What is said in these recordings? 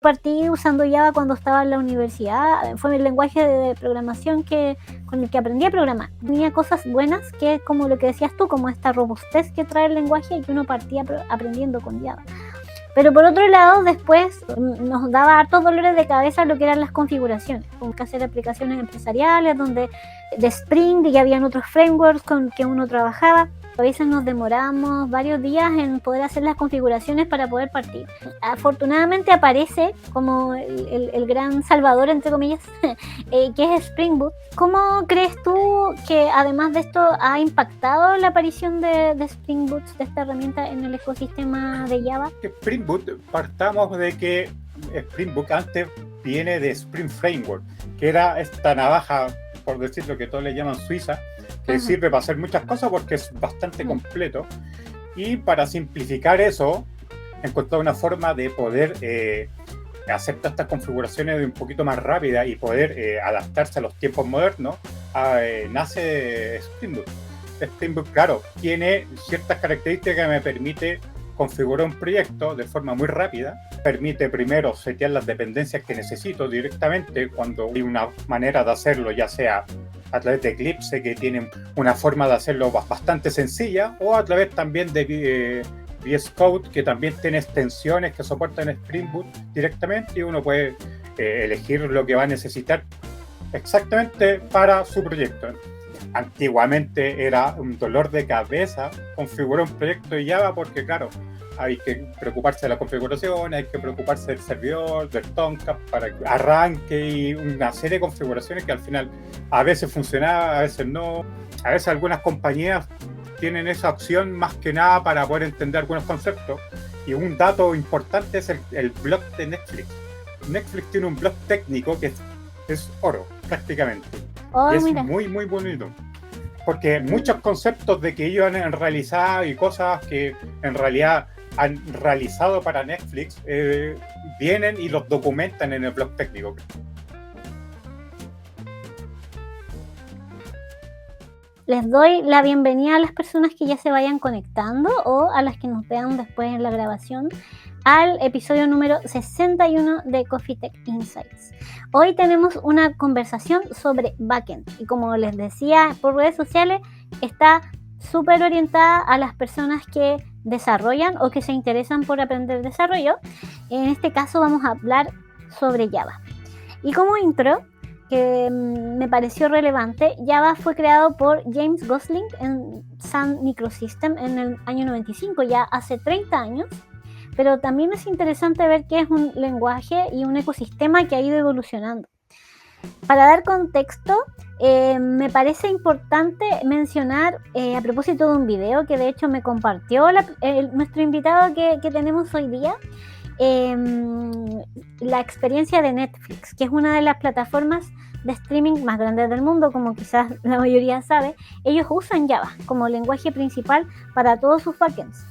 Partí usando Java cuando estaba en la universidad, fue el lenguaje de programación con el que aprendí a programar. Tenía cosas buenas, que es como lo que decías tú, como esta robustez que trae el lenguaje y que uno partía aprendiendo con Java. Pero por otro lado, después nos daba hartos dolores de cabeza lo que eran las configuraciones, como que hacer aplicaciones empresariales, donde de Spring y habían otros frameworks con que uno trabajaba. A veces nos demoramos varios días en poder hacer las configuraciones para poder partir. Afortunadamente aparece como el gran salvador, entre comillas, que es Spring Boot. ¿Cómo crees tú que además de esto ha impactado la aparición de Spring Boot, de esta herramienta en el ecosistema de Java? Spring Boot, partamos de que Spring Boot antes viene de Spring Framework, que era esta navaja, por decirlo, que todos le llaman suiza, que sirve para hacer muchas cosas porque es bastante completo. Y para simplificar eso, encontrar una forma de poder hacer todas estas configuraciones de un poquito más rápida y poder adaptarse a los tiempos modernos, nace Spring Boot. Spring Boot, claro, tiene ciertas características que me permite configurar un proyecto de forma muy rápida. Permite primero setear las dependencias que necesito directamente cuando hay una manera de hacerlo, ya sea a través de Eclipse, que tienen una forma de hacerlo bastante sencilla, o a través también de VS Code, que también tiene extensiones que soportan Spring Boot directamente, y uno puede elegir lo que va a necesitar exactamente para su proyecto. Antiguamente era un dolor de cabeza configurar un proyecto de Java porque, claro, hay que preocuparse de la configuración, hay que preocuparse del servidor, del Tomcat para que arranque, y una serie de configuraciones que al final a veces funcionaba, a veces no. A veces algunas compañías tienen esa opción más que nada para poder entender algunos conceptos. Y un dato importante es el blog de Netflix. Netflix tiene un blog técnico que es oro, prácticamente. Oh, y es mira. muy, muy bonito. Porque muchos conceptos de que ellos han realizado y cosas que en realidad han realizado para Netflix vienen y los documentan en el blog técnico. Les doy la bienvenida a las personas que ya se vayan conectando o a las que nos vean después en la grabación al episodio número 61 de Coffee Tech Insights. Hoy tenemos una conversación sobre backend y, como les decía por redes sociales, está súper orientada a las personas que desarrollan o que se interesan por aprender desarrollo. En este caso vamos a hablar sobre Java. Y como intro, que me pareció relevante, Java fue creado por James Gosling en Sun Microsystems en el año 95, ya hace 30 años, pero también es interesante ver que es un lenguaje y un ecosistema que ha ido evolucionando. Para dar contexto, me parece importante mencionar, a propósito de un video que de hecho me compartió nuestro invitado que tenemos hoy día, la experiencia de Netflix, que es una de las plataformas de streaming más grandes del mundo, como quizás la mayoría sabe. Ellos usan Java como lenguaje principal para todos sus backends.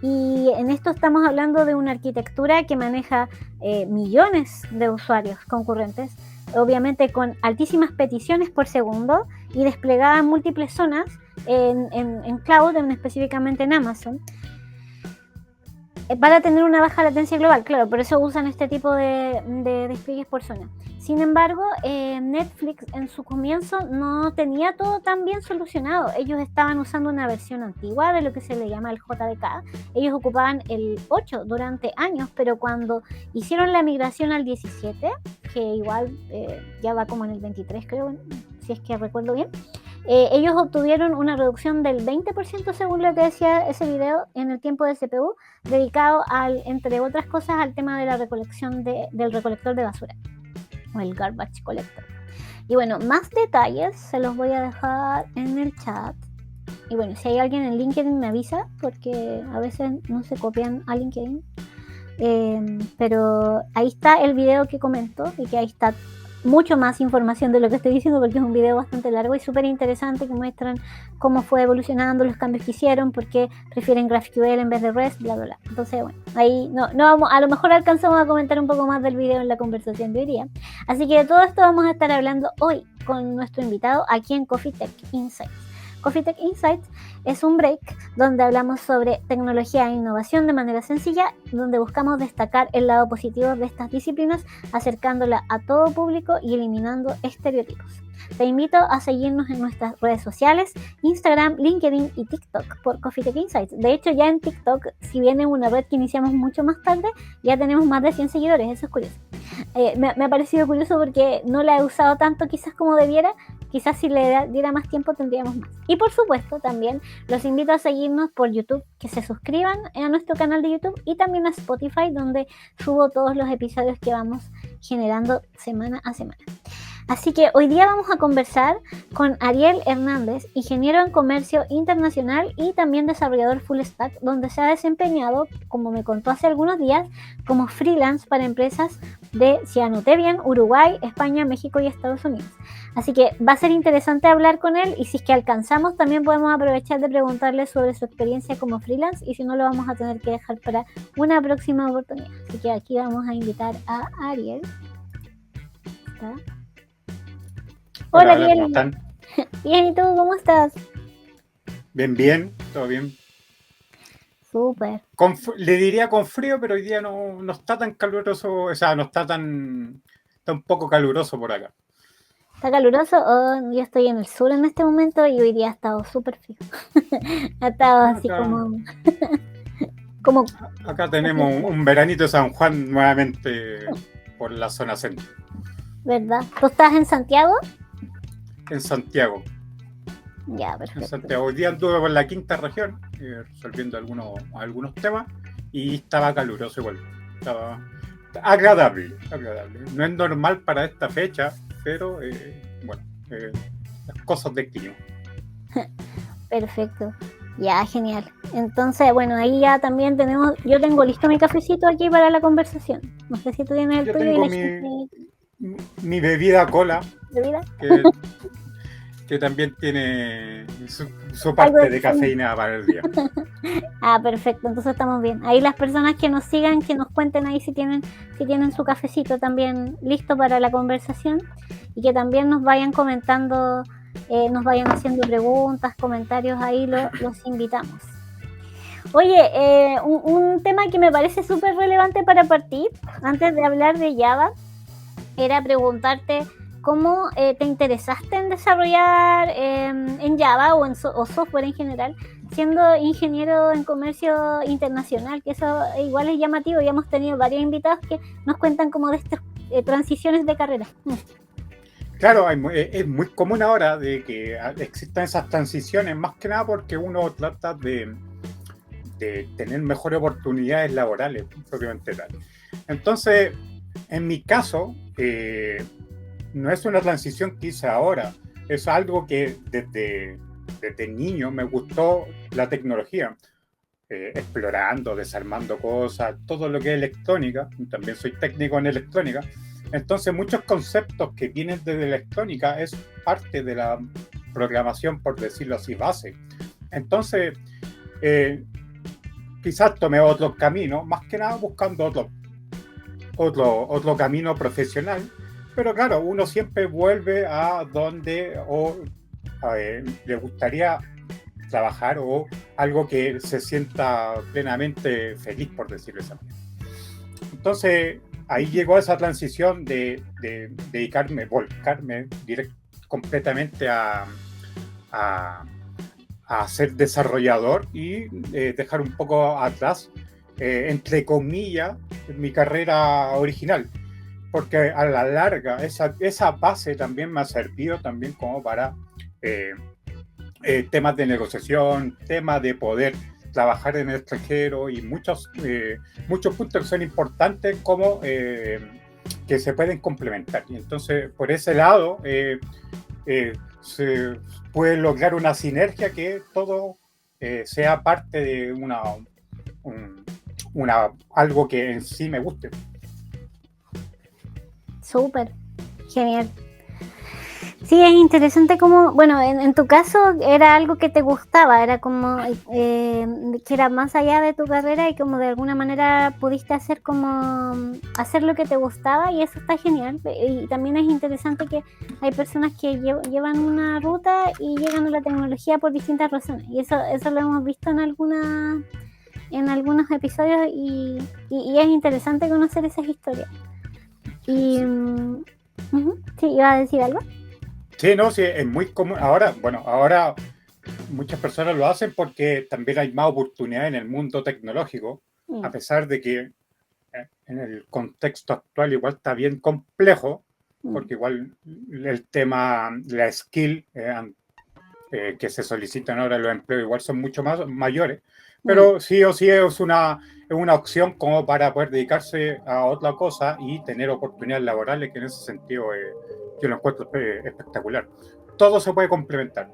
Y en esto estamos hablando de una arquitectura que maneja millones de usuarios concurrentes, obviamente con altísimas peticiones por segundo y desplegada en múltiples zonas en cloud, específicamente en Amazon, para tener una baja latencia global. Claro, por eso usan este tipo de despliegues por zona. Sin embargo, Netflix en su comienzo no tenía todo tan bien solucionado. Ellos estaban usando una versión antigua de lo que se le llama el JDK. Ellos ocupaban el 8 durante años, pero cuando hicieron la migración al 17, que igual ya va como en el 23, creo, si es que recuerdo bien, ellos obtuvieron una reducción del 20%, según lo que decía ese video, en el tiempo de CPU, dedicado entre otras cosas, al tema de la recolección del recolector de basura, o el garbage collector. Y bueno, más detalles se los voy a dejar en el chat. Y bueno, si hay alguien en LinkedIn me avisa, porque a veces no se copian a LinkedIn. Pero ahí está el video que comento, y que ahí está mucho más información de lo que estoy diciendo, porque es un video bastante largo y súper interesante, que muestran cómo fue evolucionando, los cambios que hicieron, por qué prefieren GraphQL en vez de REST, bla bla bla. Entonces bueno, ahí no vamos, a lo mejor alcanzamos a comentar un poco más del video en la conversación de hoy día. Así que de todo esto vamos a estar hablando hoy con nuestro invitado aquí en Coffee Tech Insights. Coffee Tech Insights es un break donde hablamos sobre tecnología e innovación de manera sencilla, donde buscamos destacar el lado positivo de estas disciplinas, acercándola a todo público y eliminando estereotipos. Te invito a seguirnos en nuestras redes sociales, Instagram, LinkedIn y TikTok por Coffee Tech Insights. De hecho, ya en TikTok, si bien es una red que iniciamos mucho más tarde, ya tenemos más de 100 seguidores, eso es curioso. Me ha parecido curioso porque no la he usado tanto quizás como debiera. Quizás si le diera más tiempo tendríamos más. Y por supuesto también los invito a seguirnos por YouTube, que se suscriban a nuestro canal de YouTube y también a Spotify, donde subo todos los episodios que vamos generando semana a semana. Así que hoy día vamos a conversar con Ariel Hernández, ingeniero en comercio internacional y también desarrollador full stack, donde se ha desempeñado, como me contó hace algunos días, como freelance para empresas de, si anoté bien, Uruguay, España, México y Estados Unidos. Así que va a ser interesante hablar con él y si es que alcanzamos también podemos aprovechar de preguntarle sobre su experiencia como freelance y si no lo vamos a tener que dejar para una próxima oportunidad. Así que aquí vamos a invitar a Ariel. ¿Está? Hola, Ariel. ¿Cómo están? Bien, ¿y tú cómo estás? Bien, todo bien. Súper. Le diría con frío, pero hoy día no está tan caluroso, o sea, no está está un poco caluroso por acá. ¿Está caluroso? Yo estoy en el sur en este momento y hoy día ha estado súper frío. Ha estado así como... Acá tenemos un veranito de San Juan nuevamente por la zona centro. ¿Verdad? ¿Tú estás en Santiago? En Santiago. Ya, perfecto. En Santiago. Hoy día anduve por la quinta región resolviendo algunos temas y estaba caluroso igual. Estaba agradable. No es normal para esta fecha, pero las cosas de clima. Perfecto. Ya, genial. Entonces, bueno, ahí ya también yo tengo listo mi cafecito aquí para la conversación. No sé si tú tienes el Yo tuyo. tengo mi bebida cola. ¿Bebida? Que también tiene su parte de cafeína para el día. Perfecto, entonces estamos bien. Ahí las personas que nos sigan, que nos cuenten ahí si tienen su cafecito también listo para la conversación y que también nos vayan comentando, nos vayan haciendo preguntas, comentarios, ahí los invitamos. Oye, un tema que me parece súper relevante para partir, antes de hablar de Java, era preguntarte cómo te interesaste en desarrollar en Java o software en general, siendo ingeniero en comercio internacional, que eso igual es llamativo. Ya hemos tenido varios invitados que nos cuentan como de estas transiciones de carrera. Claro, es muy común ahora de que existan esas transiciones, más que nada porque uno trata de tener mejores oportunidades laborales, propiamente tal. Entonces, en mi caso, no es una transición que hice ahora, es algo que desde niño me gustó la tecnología, explorando, desarmando cosas, todo lo que es electrónica. También soy técnico en electrónica, entonces muchos conceptos que vienen de la electrónica es parte de la programación, por decirlo así, base. Entonces, quizás tomé otro camino, más que nada buscando otro camino profesional. Pero claro, uno siempre vuelve a donde le gustaría trabajar o algo que se sienta plenamente feliz, por decirlo de esa manera. Entonces, ahí llegó esa transición de volcarme completamente a ser desarrollador y dejar un poco atrás, entre comillas, mi carrera original. Porque a la larga esa base también me ha servido también como para temas de negociación, temas de poder trabajar en el extranjero y muchos puntos que son importantes como que se pueden complementar. Y entonces, por ese lado, se puede lograr una sinergia que todo sea parte de algo que en sí me guste. Súper, genial. Sí, es interesante como, bueno, en tu caso era algo que te gustaba, era como que era más allá de tu carrera y como de alguna manera pudiste hacer como hacer lo que te gustaba y eso está genial. Y también es interesante que hay personas que llevan una ruta y llegan a la tecnología por distintas razones y eso lo hemos visto en algunos episodios y es interesante conocer esas historias. Y Sí. sí, iba a decir algo. Sí, no, sí, es muy común. Ahora muchas personas lo hacen porque también hay más oportunidad en el mundo tecnológico, a pesar de que en el contexto actual igual está bien complejo, porque igual el tema, la skill que se solicitan ahora en los empleos igual son mucho más mayores, pero sí o sí es una opción como para poder dedicarse a otra cosa y tener oportunidades laborales, que en ese sentido yo lo encuentro espectacular. Todo se puede complementar,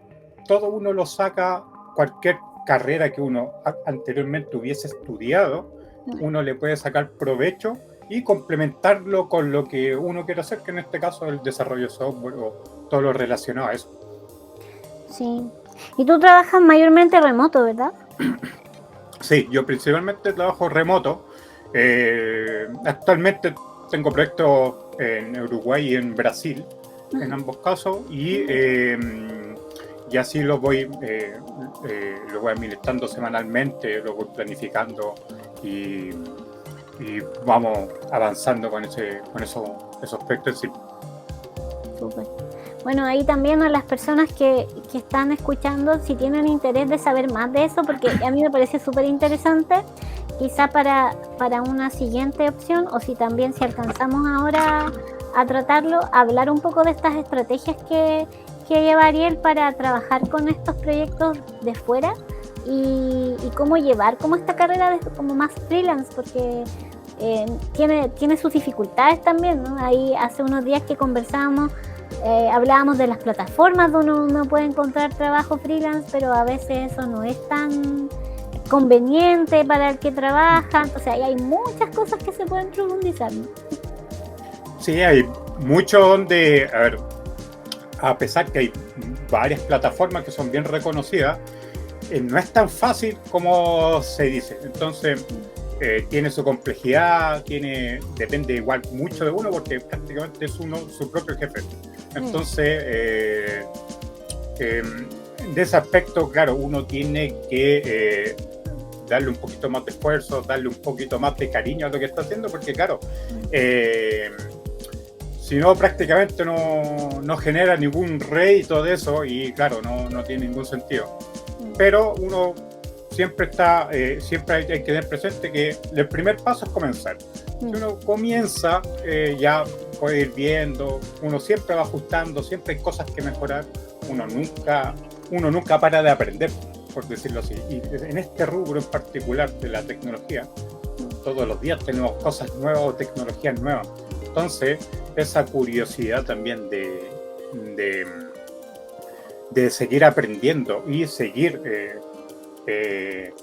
todo uno lo saca, cualquier carrera que uno anteriormente hubiese estudiado, uno le puede sacar provecho y complementarlo con lo que uno quiere hacer, que en este caso es el desarrollo de software o todo lo relacionado a eso. Sí. Y tú trabajas mayormente remoto, ¿verdad? Sí, yo principalmente trabajo remoto. Actualmente tengo proyectos en Uruguay y en Brasil, en ambos casos, y así lo voy administrando semanalmente, lo voy planificando y vamos avanzando con esos proyectos. Sí. Súper. Bueno, ahí también a las personas que están escuchando, si tienen interés de saber más de eso, porque a mí me parece súper interesante, quizá para una siguiente opción, o si también si alcanzamos ahora a tratarlo, hablar un poco de estas estrategias que lleva Ariel para trabajar con estos proyectos de fuera y cómo llevar como esta carrera como más freelance, porque tiene sus dificultades también, ¿no? Ahí hace unos días que conversábamos, hablábamos de las plataformas donde uno puede encontrar trabajo freelance, pero a veces eso no es tan conveniente para el que trabaja, entonces ahí hay muchas cosas que se pueden profundizar, ¿no? Sí, hay mucho donde, a pesar que hay varias plataformas que son bien reconocidas, no es tan fácil como se dice. Entonces, tiene su complejidad, depende igual mucho de uno, porque prácticamente es uno su propio jefe. Entonces, de ese aspecto, claro, uno tiene que darle un poquito más de esfuerzo, darle un poquito más de cariño a lo que está haciendo, porque claro, si no, prácticamente no genera ningún rédito de eso y claro, no tiene ningún sentido. Pero uno siempre hay que tener presente que el primer paso es comenzar. Si uno comienza, ya puede ir viendo, uno siempre va ajustando, siempre hay cosas que mejorar, uno nunca para de aprender, por decirlo así. Y en este rubro en particular de la tecnología, todos los días tenemos cosas nuevas o tecnologías nuevas. Entonces, esa curiosidad también de seguir aprendiendo y seguir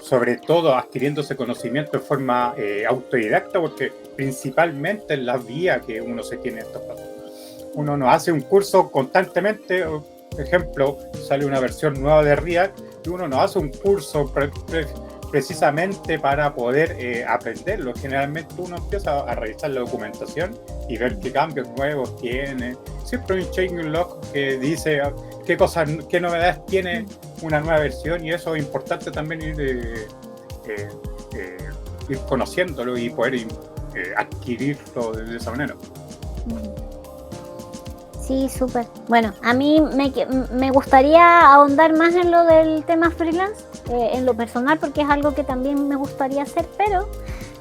sobre todo adquiriendo ese conocimiento de forma autodidacta, porque principalmente es la vía que uno se tiene en estos casos. Uno no hace un curso constantemente, por ejemplo, sale una versión nueva de React y uno no hace un curso precisamente para poder aprenderlo. Generalmente uno empieza a revisar la documentación y ver qué cambios nuevos tiene. Siempre hay un change log que dice qué novedades tiene una nueva versión, y eso es importante también ir conociéndolo y poder adquirirlo de esa manera. Sí, súper. Bueno, a mí me gustaría ahondar más en lo del tema freelance, en lo personal, porque es algo que también me gustaría hacer, pero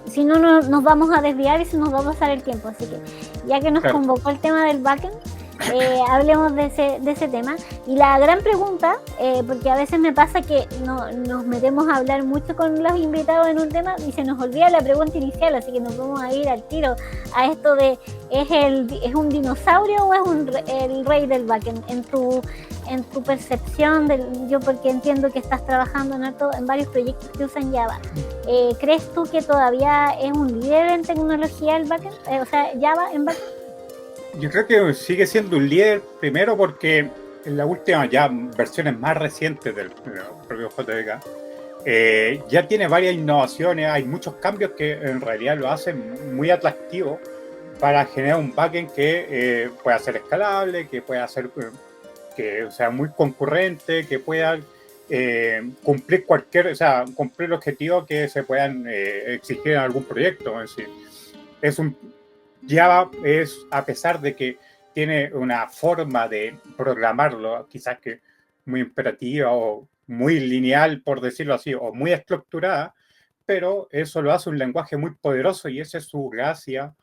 si no nos vamos a desviar y se nos va a pasar el tiempo. Así que ya que nos convocó el tema del backend, hablemos de ese tema. Y la gran pregunta, porque a veces me pasa que nos metemos a hablar mucho con los invitados en un tema y se nos olvida la pregunta inicial, así que nos vamos a ir al tiro a esto de ¿es un dinosaurio o es el rey del backend? En tu percepción, yo porque entiendo que estás trabajando en varios proyectos que usan Java, ¿crees tú que todavía es un líder en tecnología el backend? O sea, Java en backend. Yo creo que sigue siendo un líder primero porque en las últimas ya versiones más recientes del propio JDK ya tiene varias innovaciones, hay muchos cambios que en realidad lo hacen muy atractivo para generar un backend que pueda ser escalable, que pueda ser que sea muy concurrente, que pueda cumplir cumplir objetivos que se puedan exigir en algún proyecto. Es decir, Java es, a pesar de que tiene una forma de programarlo, quizás que muy imperativa o muy lineal, por decirlo así, o muy estructurada, pero eso lo hace un lenguaje muy poderoso y esa es su gracia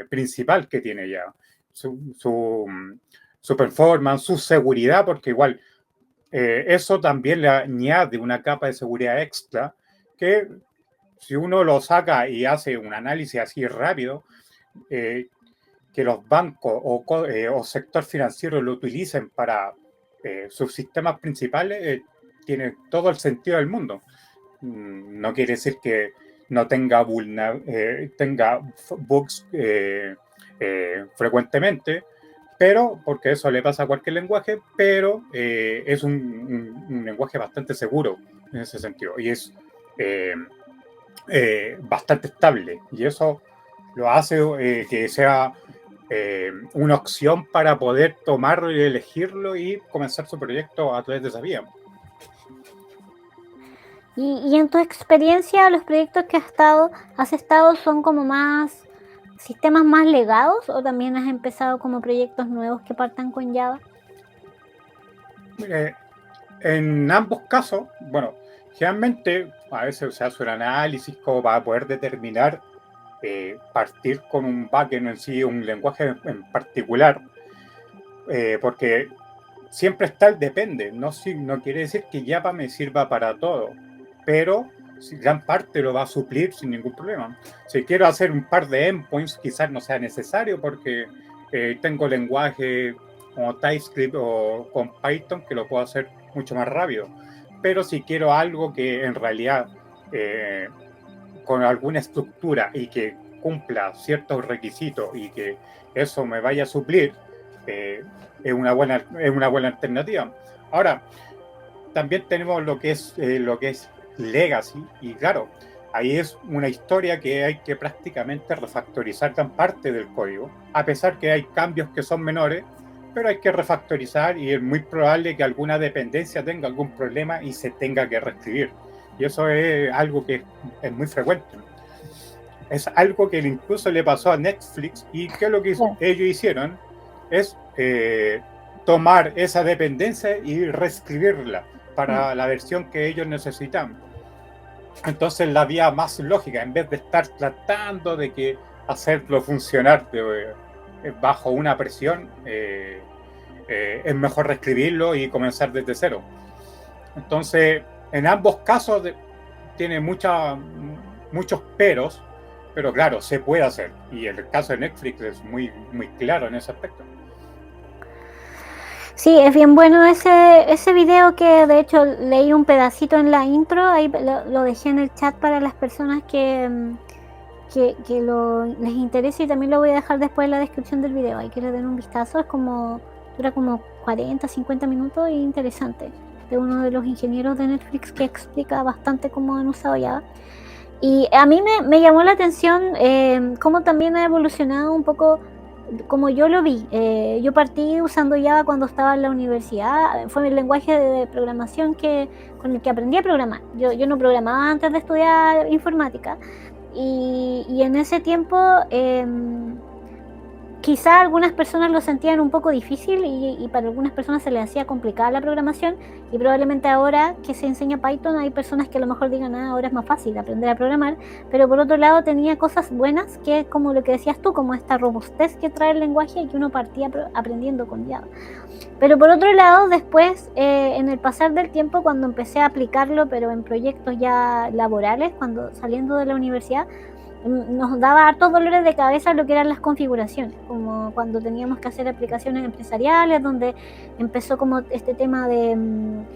principal que tiene Java. Su performance, su seguridad, porque igual eso también le añade una capa de seguridad extra que si uno lo saca y hace un análisis así rápido, que los bancos o sector financiero lo utilicen para sus sistemas principales, tiene todo el sentido del mundo. No quiere decir que no tenga bugs frecuentemente, pero porque eso le pasa a cualquier lenguaje, pero es un lenguaje bastante seguro en ese sentido y es bastante estable y eso lo hace que sea una opción para poder tomarlo y elegirlo y comenzar su proyecto a través de esa vía. Y en tu experiencia, los proyectos que has estado son como más sistemas más legados o también has empezado como proyectos nuevos que partan con Java? En ambos casos, bueno, generalmente a veces se hace un análisis como para poder determinar partir con un backend en sí, un lenguaje en particular, porque siempre está el depende, no quiere decir que Java me sirva para todo, pero gran parte lo va a suplir sin ningún problema. Si quiero hacer un par de endpoints, quizás no sea necesario porque tengo lenguaje como TypeScript o con Python que lo puedo hacer mucho más rápido. Pero si quiero algo que en realidad con alguna estructura y que cumpla ciertos requisitos y que eso me vaya a suplir, es una buena alternativa. Ahora, también tenemos lo que es legacy y claro, ahí es una historia que hay que prácticamente refactorizar gran parte del código, a pesar que hay cambios que son menores, pero hay que refactorizar y es muy probable que alguna dependencia tenga algún problema y se tenga que reescribir. Y eso es algo que es muy frecuente. Es algo que incluso le pasó a Netflix y que lo que ellos hicieron es tomar esa dependencia y reescribirla para la versión que ellos necesitan. Entonces la vía más lógica, en vez de estar tratando de que hacerlo funcionar bajo una presión, es mejor reescribirlo y comenzar desde cero. Entonces, en ambos casos tiene muchos peros, pero claro, se puede hacer. Y el caso de Netflix es muy, muy claro en ese aspecto. Sí, es bien bueno ese video que de hecho leí un pedacito en la intro, ahí lo dejé en el chat para las personas que les interese y también lo voy a dejar después en la descripción del video, ahí que le den un vistazo, dura como 40, 50 minutos y interesante, de uno de los ingenieros de Netflix que explica bastante cómo han usado Java. Y a mí me llamó la atención cómo también ha evolucionado un poco como yo lo vi. Yo partí usando Java cuando estaba en la universidad, fue el lenguaje de programación con el que aprendí a programar. Yo no programaba antes de estudiar informática y en ese tiempo quizá algunas personas lo sentían un poco difícil y para algunas personas se les hacía complicada la programación y probablemente ahora que se enseña Python hay personas que a lo mejor digan ahora es más fácil aprender a programar, pero por otro lado tenía cosas buenas que como lo que decías tú, como esta robustez que trae el lenguaje y que uno partía aprendiendo con Java. Pero por otro lado después en el pasar del tiempo cuando empecé a aplicarlo pero en proyectos ya laborales, cuando saliendo de la universidad nos daba hartos dolores de cabeza lo que eran las configuraciones, como cuando teníamos que hacer aplicaciones empresariales, donde empezó como este tema de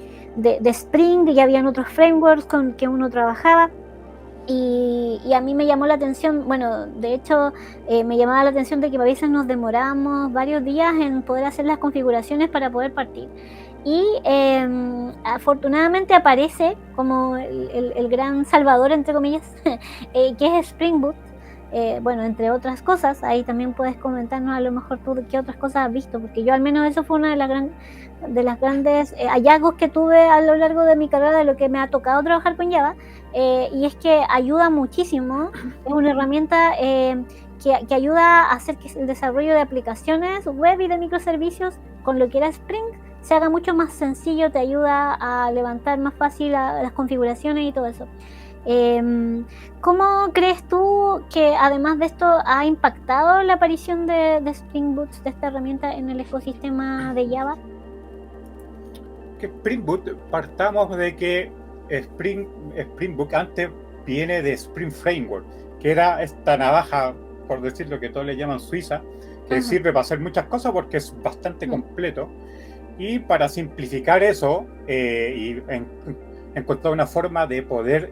Spring y habían otros frameworks con que uno trabajaba Y a mí me llamó la atención, bueno, de hecho me llamaba la atención de que a veces nos demoramos varios días en poder hacer las configuraciones para poder partir. Y afortunadamente aparece como el gran salvador, entre comillas, que es Spring Boot. Bueno, entre otras cosas, ahí también puedes comentarnos a lo mejor tú qué otras cosas has visto, porque yo al menos eso fue una de las grandes hallazgos que tuve a lo largo de mi carrera, de lo que me ha tocado trabajar con Java, y es que ayuda muchísimo, es una herramienta que ayuda a hacer que el desarrollo de aplicaciones web y de microservicios con lo que era Spring se haga mucho más sencillo, te ayuda a levantar más fácil las configuraciones y todo eso. ¿Cómo crees tú que además de esto ha impactado la aparición de Spring Boot, de esta herramienta en el ecosistema de Java? Que Spring Boot, partamos de que Spring Boot antes viene de Spring Framework, que era esta navaja, por decirlo que todos le llaman suiza, que sirve para hacer muchas cosas porque es bastante completo. Y para simplificar eso, encontrar una forma de poder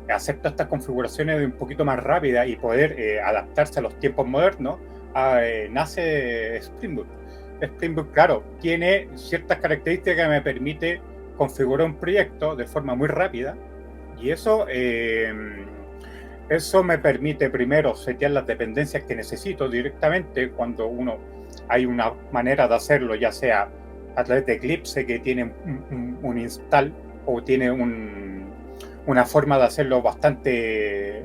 hacer todas estas configuraciones de un poquito más rápida y poder adaptarse a los tiempos modernos, nace Spring Boot. Spring Boot, claro, tiene ciertas características que me permite configurar un proyecto de forma muy rápida, y eso me permite primero setear las dependencias que necesito directamente cuando hay una manera de hacerlo, ya sea a través de Eclipse, que tiene un install o tiene una forma de hacerlo bastante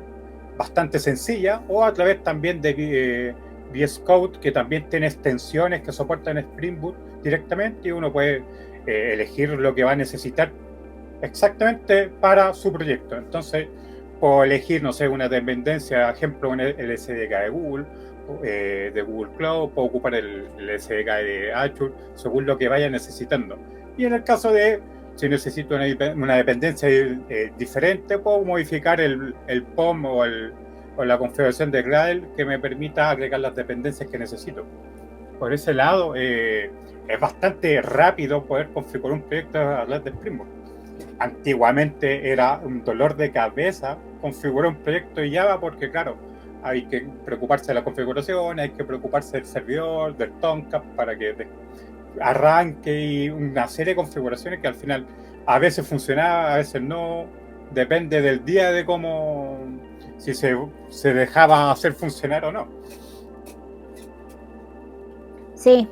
sencilla, o a través también de VS Code, que también tiene extensiones que soportan Spring Boot directamente, y uno puede elegir lo que va a necesitar exactamente para su proyecto. Entonces, puedo elegir, no sé, una dependencia, ejemplo, el SDK de Google Cloud, puedo ocupar el SDK de Azure, según lo que vaya necesitando. Y en el caso de, si necesito una dependencia diferente, puedo modificar el POM o la configuración de Gradle que me permita agregar las dependencias que necesito. Por ese lado, es bastante rápido poder configurar un proyecto a través de Spring Boot. Antiguamente era un dolor de cabeza configurar un proyecto de Java porque, claro, hay que preocuparse de la configuración, hay que preocuparse del servidor, del Tomcat para que arranque, y una serie de configuraciones que al final a veces funcionaba, a veces no, depende del día de cómo, si se dejaba hacer funcionar o no. Sí,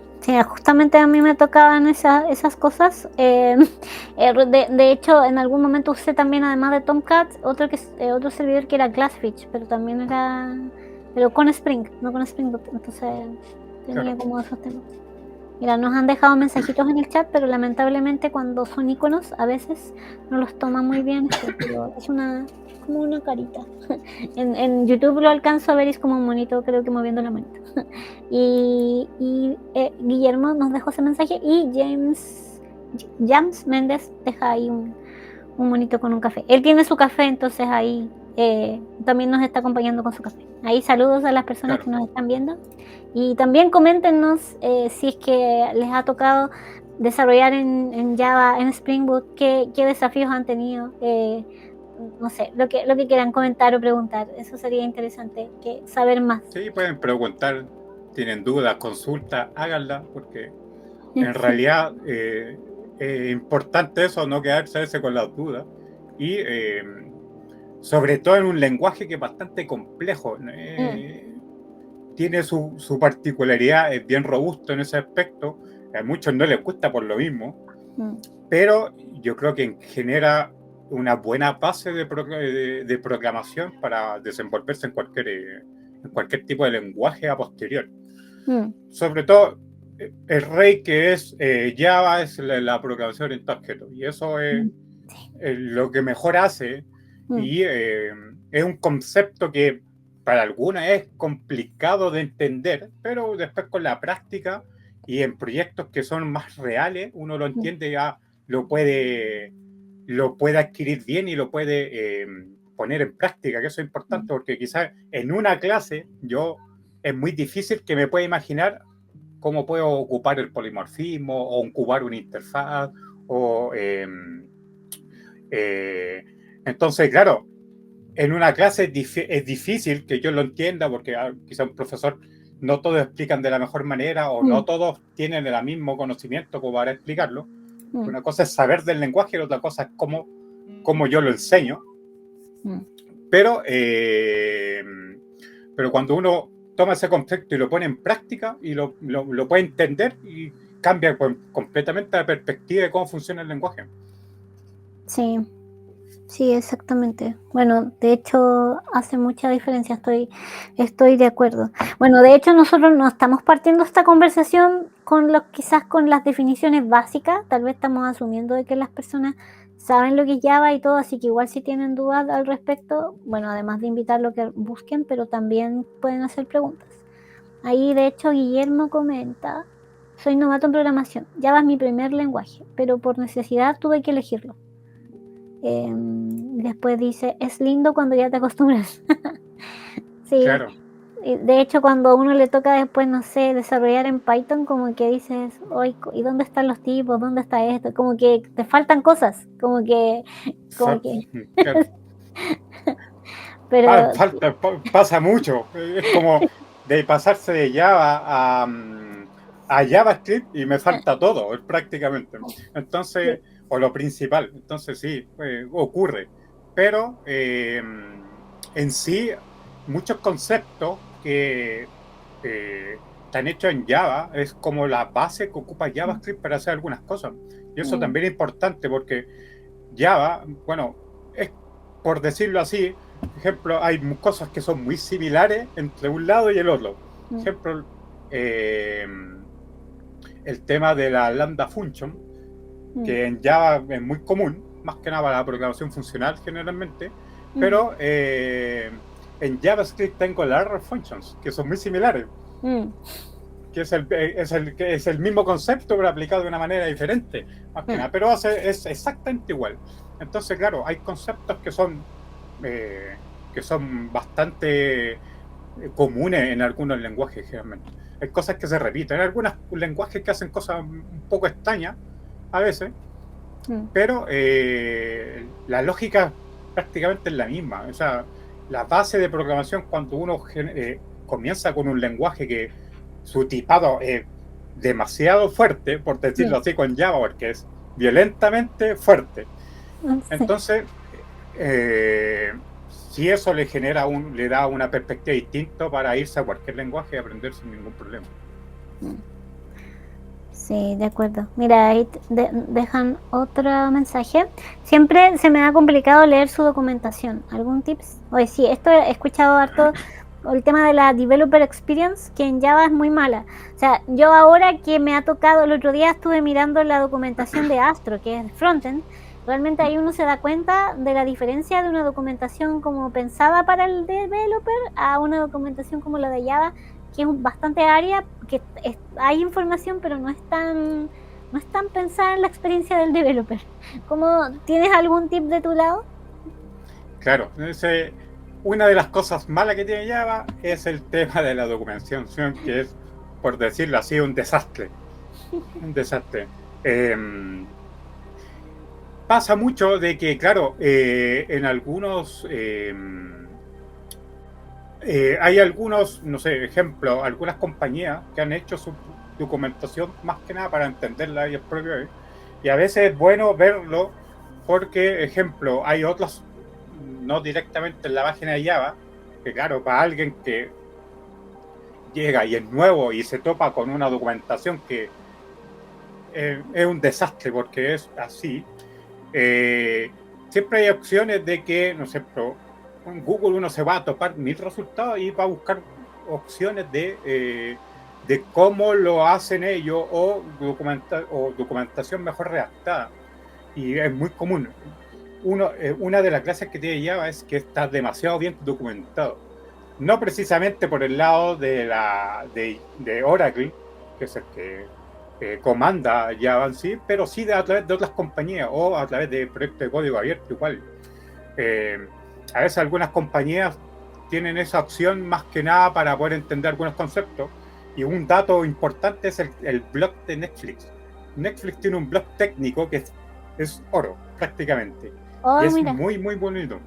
justamente a mí me tocaban esas cosas. De hecho, en algún momento usé también, además de Tomcat, otro servidor que era Glassfish, pero también pero con Spring, no con Spring Boot. Entonces tenía Claro. como esos temas. Mira, nos han dejado mensajitos en el chat, pero lamentablemente cuando son iconos a veces no los toma muy bien. Pero es como una carita. En YouTube lo alcanzo a ver y es como un monito, creo que moviendo la manita. Y Guillermo nos dejó ese mensaje, y James Méndez deja ahí un monito con un café. Él tiene su café, entonces ahí también nos está acompañando con su café. Ahí saludos a las personas que nos están viendo. Y también coméntenos si es que les ha tocado desarrollar en Java, en Spring Boot, qué desafíos han tenido. No sé, lo que quieran comentar o preguntar. Eso sería interesante saber más. Sí, pueden preguntar, tienen dudas, consultas, háganlas, porque en realidad es importante eso, no quedarse a veces con las dudas. Y sobre todo en un lenguaje que es bastante complejo. Tiene su particularidad, es bien robusto en ese aspecto. A muchos no les gusta por lo mismo, pero yo creo que genera una buena base de programación para desenvolverse en cualquier tipo de lenguaje a posterior. Sobre todo, el rey que es Java es la programación orientada a objetos, y eso es lo que mejor hace. Y es un concepto que para algunos es complicado de entender, pero después con la práctica y en proyectos que son más reales, uno lo entiende, ya lo puede adquirir bien y lo puede poner en práctica, que eso es importante, porque quizás en una clase es muy difícil que me pueda imaginar cómo puedo ocupar el polimorfismo o ocupar una interfaz entonces, claro, en una clase es difícil que yo lo entienda porque quizá un profesor no todos explican de la mejor manera o no todos tienen el mismo conocimiento como para explicarlo. Una cosa es saber del lenguaje y otra cosa es cómo yo lo enseño. Pero cuando uno toma ese concepto y lo pone en práctica y lo puede entender y cambia completamente la perspectiva de cómo funciona el lenguaje. Sí, sí, exactamente. Bueno, de hecho hace mucha diferencia, estoy de acuerdo. Bueno, de hecho nosotros no estamos partiendo esta conversación quizás con las definiciones básicas, tal vez estamos asumiendo de que las personas saben lo que es Java y todo, así que igual si tienen dudas al respecto, bueno, además de invitarlos a que busquen, pero también pueden hacer preguntas. Ahí de hecho Guillermo comenta: soy novato en programación, Java es mi primer lenguaje, pero por necesidad tuve que elegirlo. Después dice, es lindo cuando ya te acostumbras. Sí, claro. De hecho cuando a uno le toca después, no sé, desarrollar en Python, como que dices, oye, ¿y dónde están los tipos? ¿Dónde está esto? Como que te faltan cosas, como que Claro. pero Pasa mucho. Es como de pasarse de Java a JavaScript y me falta todo, prácticamente. Entonces, o lo principal. Entonces sí, ocurre. Pero en sí, muchos conceptos que están hechos en Java es como la base que ocupa JavaScript para hacer algunas cosas. Y eso también es importante porque Java, bueno, es, por decirlo así, por ejemplo, hay cosas que son muy similares entre un lado y el otro. Por ejemplo, el tema de la lambda function, que en Java es muy común, más que nada para la programación funcional generalmente, pero en JavaScript tengo las error functions, que son muy similares. Que es el mismo concepto, pero aplicado de una manera diferente, más que nada, pero es exactamente igual. Entonces, claro, hay conceptos que son bastante comunes en algunos lenguajes, generalmente. Hay cosas que se repiten, hay algunos lenguajes que hacen cosas un poco extrañas a veces, pero la lógica prácticamente es la misma. O sea, la base de programación, cuando uno comienza con un lenguaje que su tipado es demasiado fuerte, por decirlo así, con Java, porque es violentamente fuerte. Entonces, si eso le da una perspectiva distinta para irse a cualquier lenguaje y aprender sin ningún problema. Sí, de acuerdo. Mira, ahí dejan otro mensaje. Siempre se me ha complicado leer su documentación. ¿Algún tips? Oye, sí, esto he escuchado harto, el tema de la Developer Experience, que en Java es muy mala. O sea, yo ahora que me ha tocado, el otro día estuve mirando la documentación de Astro, que es frontend, realmente ahí uno se da cuenta de la diferencia de una documentación como pensada para el developer a una documentación como la de Java, que es bastante área, que hay información, pero no es tan pensada en la experiencia del developer. ¿Tienes algún tip de tu lado? Claro, una de las cosas malas que tiene Java es el tema de la documentación, que es, por decirlo así, un desastre. Un desastre. Pasa mucho de que, claro, en algunos... hay algunos, no sé, ejemplos, algunas compañías que han hecho su documentación más que nada para entenderla ellos propios. Y a veces es bueno verlo porque, ejemplo, hay otros, no directamente en la página de Java, que claro, para alguien que llega y es nuevo y se topa con una documentación que es un desastre porque es así, siempre hay opciones de que, no sé, en Google uno se va a topar 1000 resultados y va a buscar opciones de cómo lo hacen ellos o documentación mejor redactada. Y es muy común. Una de las clases que tiene Java es que está demasiado bien documentado. No precisamente por el lado de Oracle, que es el que comanda Java en sí, pero sí a través de otras compañías o a través de proyectos de código abierto igual. A veces algunas compañías tienen esa opción más que nada para poder entender algunos conceptos. Y un dato importante es el blog de Netflix. Netflix tiene un blog técnico que es oro, prácticamente. Y es muy, muy bonito.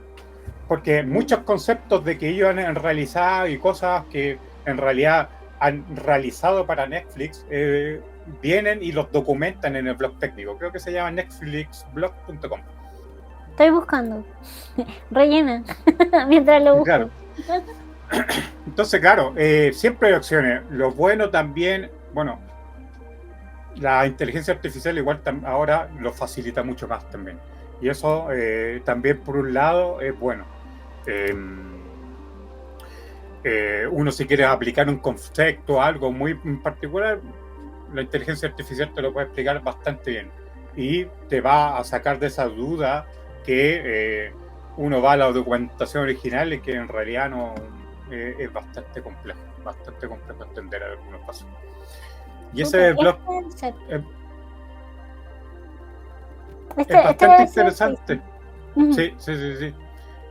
porque muchos conceptos de que ellos han realizado y cosas que en realidad han realizado para Netflix vienen y los documentan en el blog técnico. Creo que se llama netflixblog.com. Estoy buscando. Rellena mientras lo busco. Claro. Entonces, claro, siempre hay opciones. Lo bueno también, bueno, la inteligencia artificial igual ahora lo facilita mucho más también. Y eso también por un lado es bueno. Uno si quiere aplicar un concepto, algo muy en particular, la inteligencia artificial te lo puede explicar bastante bien. Y te va a sacar de esa duda que uno va a la documentación original y que en realidad no es bastante complejo entender algunos pasos. Y ese blog es bastante interesante. Sí.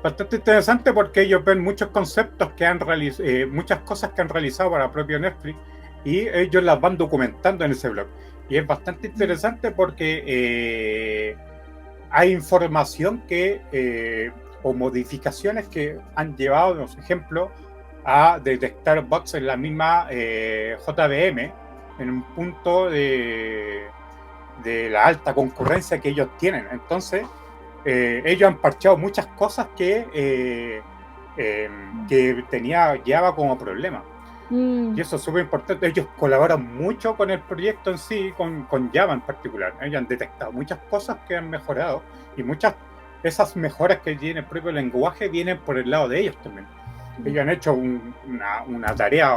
Bastante interesante porque ellos ven muchos conceptos que han realizado, muchas cosas que han realizado para el propio Netflix y ellos las van documentando en ese blog. Y es bastante interesante porque hay información que o modificaciones que han llevado, por ejemplo, a detectar bugs en la misma JVM en un punto de la alta concurrencia que ellos tienen. Entonces, ellos han parchado muchas cosas que llevaba como problema. Y eso es súper importante. Ellos colaboran mucho con el proyecto en sí, con Java en particular. Ellos han detectado muchas cosas que han mejorado y muchas de esas mejoras que tiene el propio lenguaje vienen por el lado de ellos también. Ellos han hecho una tarea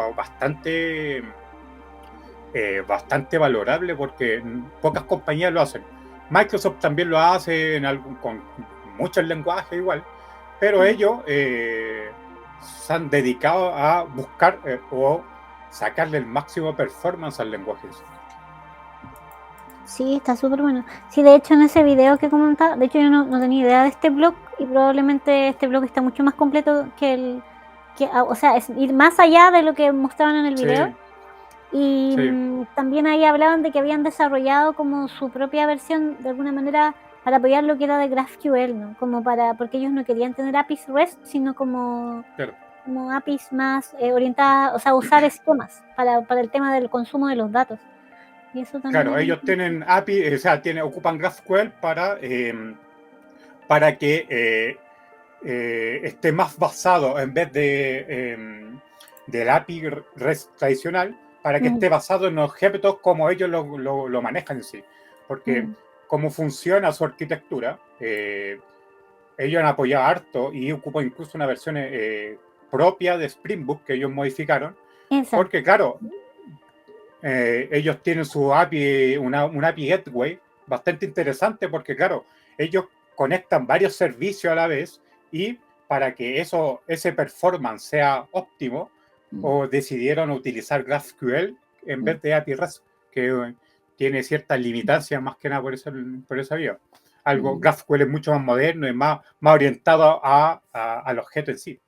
bastante valorable porque pocas compañías lo hacen. Microsoft también lo hace con muchos lenguajes igual, pero ellos se han dedicado a buscar o sacarle el máximo performance al lenguaje. Sí, está súper bueno. Sí, de hecho en ese video que comentaba, de hecho yo no tenía idea de este blog y probablemente este blog está mucho más completo o sea, es ir más allá de lo que mostraban en el video. Sí. Y también ahí hablaban de que habían desarrollado como su propia versión de alguna manera para apoyar lo que era de GraphQL, ¿no? Porque ellos no querían tener APIs REST, sino como APIs más orientadas, o sea, usar esquemas para el tema del consumo de los datos. Y eso también ellos tienen API, o sea, ocupan GraphQL para que esté más basado en vez del API REST tradicional, para que esté basado en objetos como ellos lo manejan en sí. Porque como funciona su arquitectura, ellos han apoyado harto y ocupan incluso una versión propia de Spring Boot que ellos modificaron. Exacto. Porque claro, ellos tienen su API, una API Gateway bastante interesante porque claro, ellos conectan varios servicios a la vez y para que ese performance sea óptimo, o decidieron utilizar GraphQL en vez de API REST, que tiene ciertas limitancias más que nada por esa vía. GraphQL es mucho más moderno y más orientado al objeto en sí.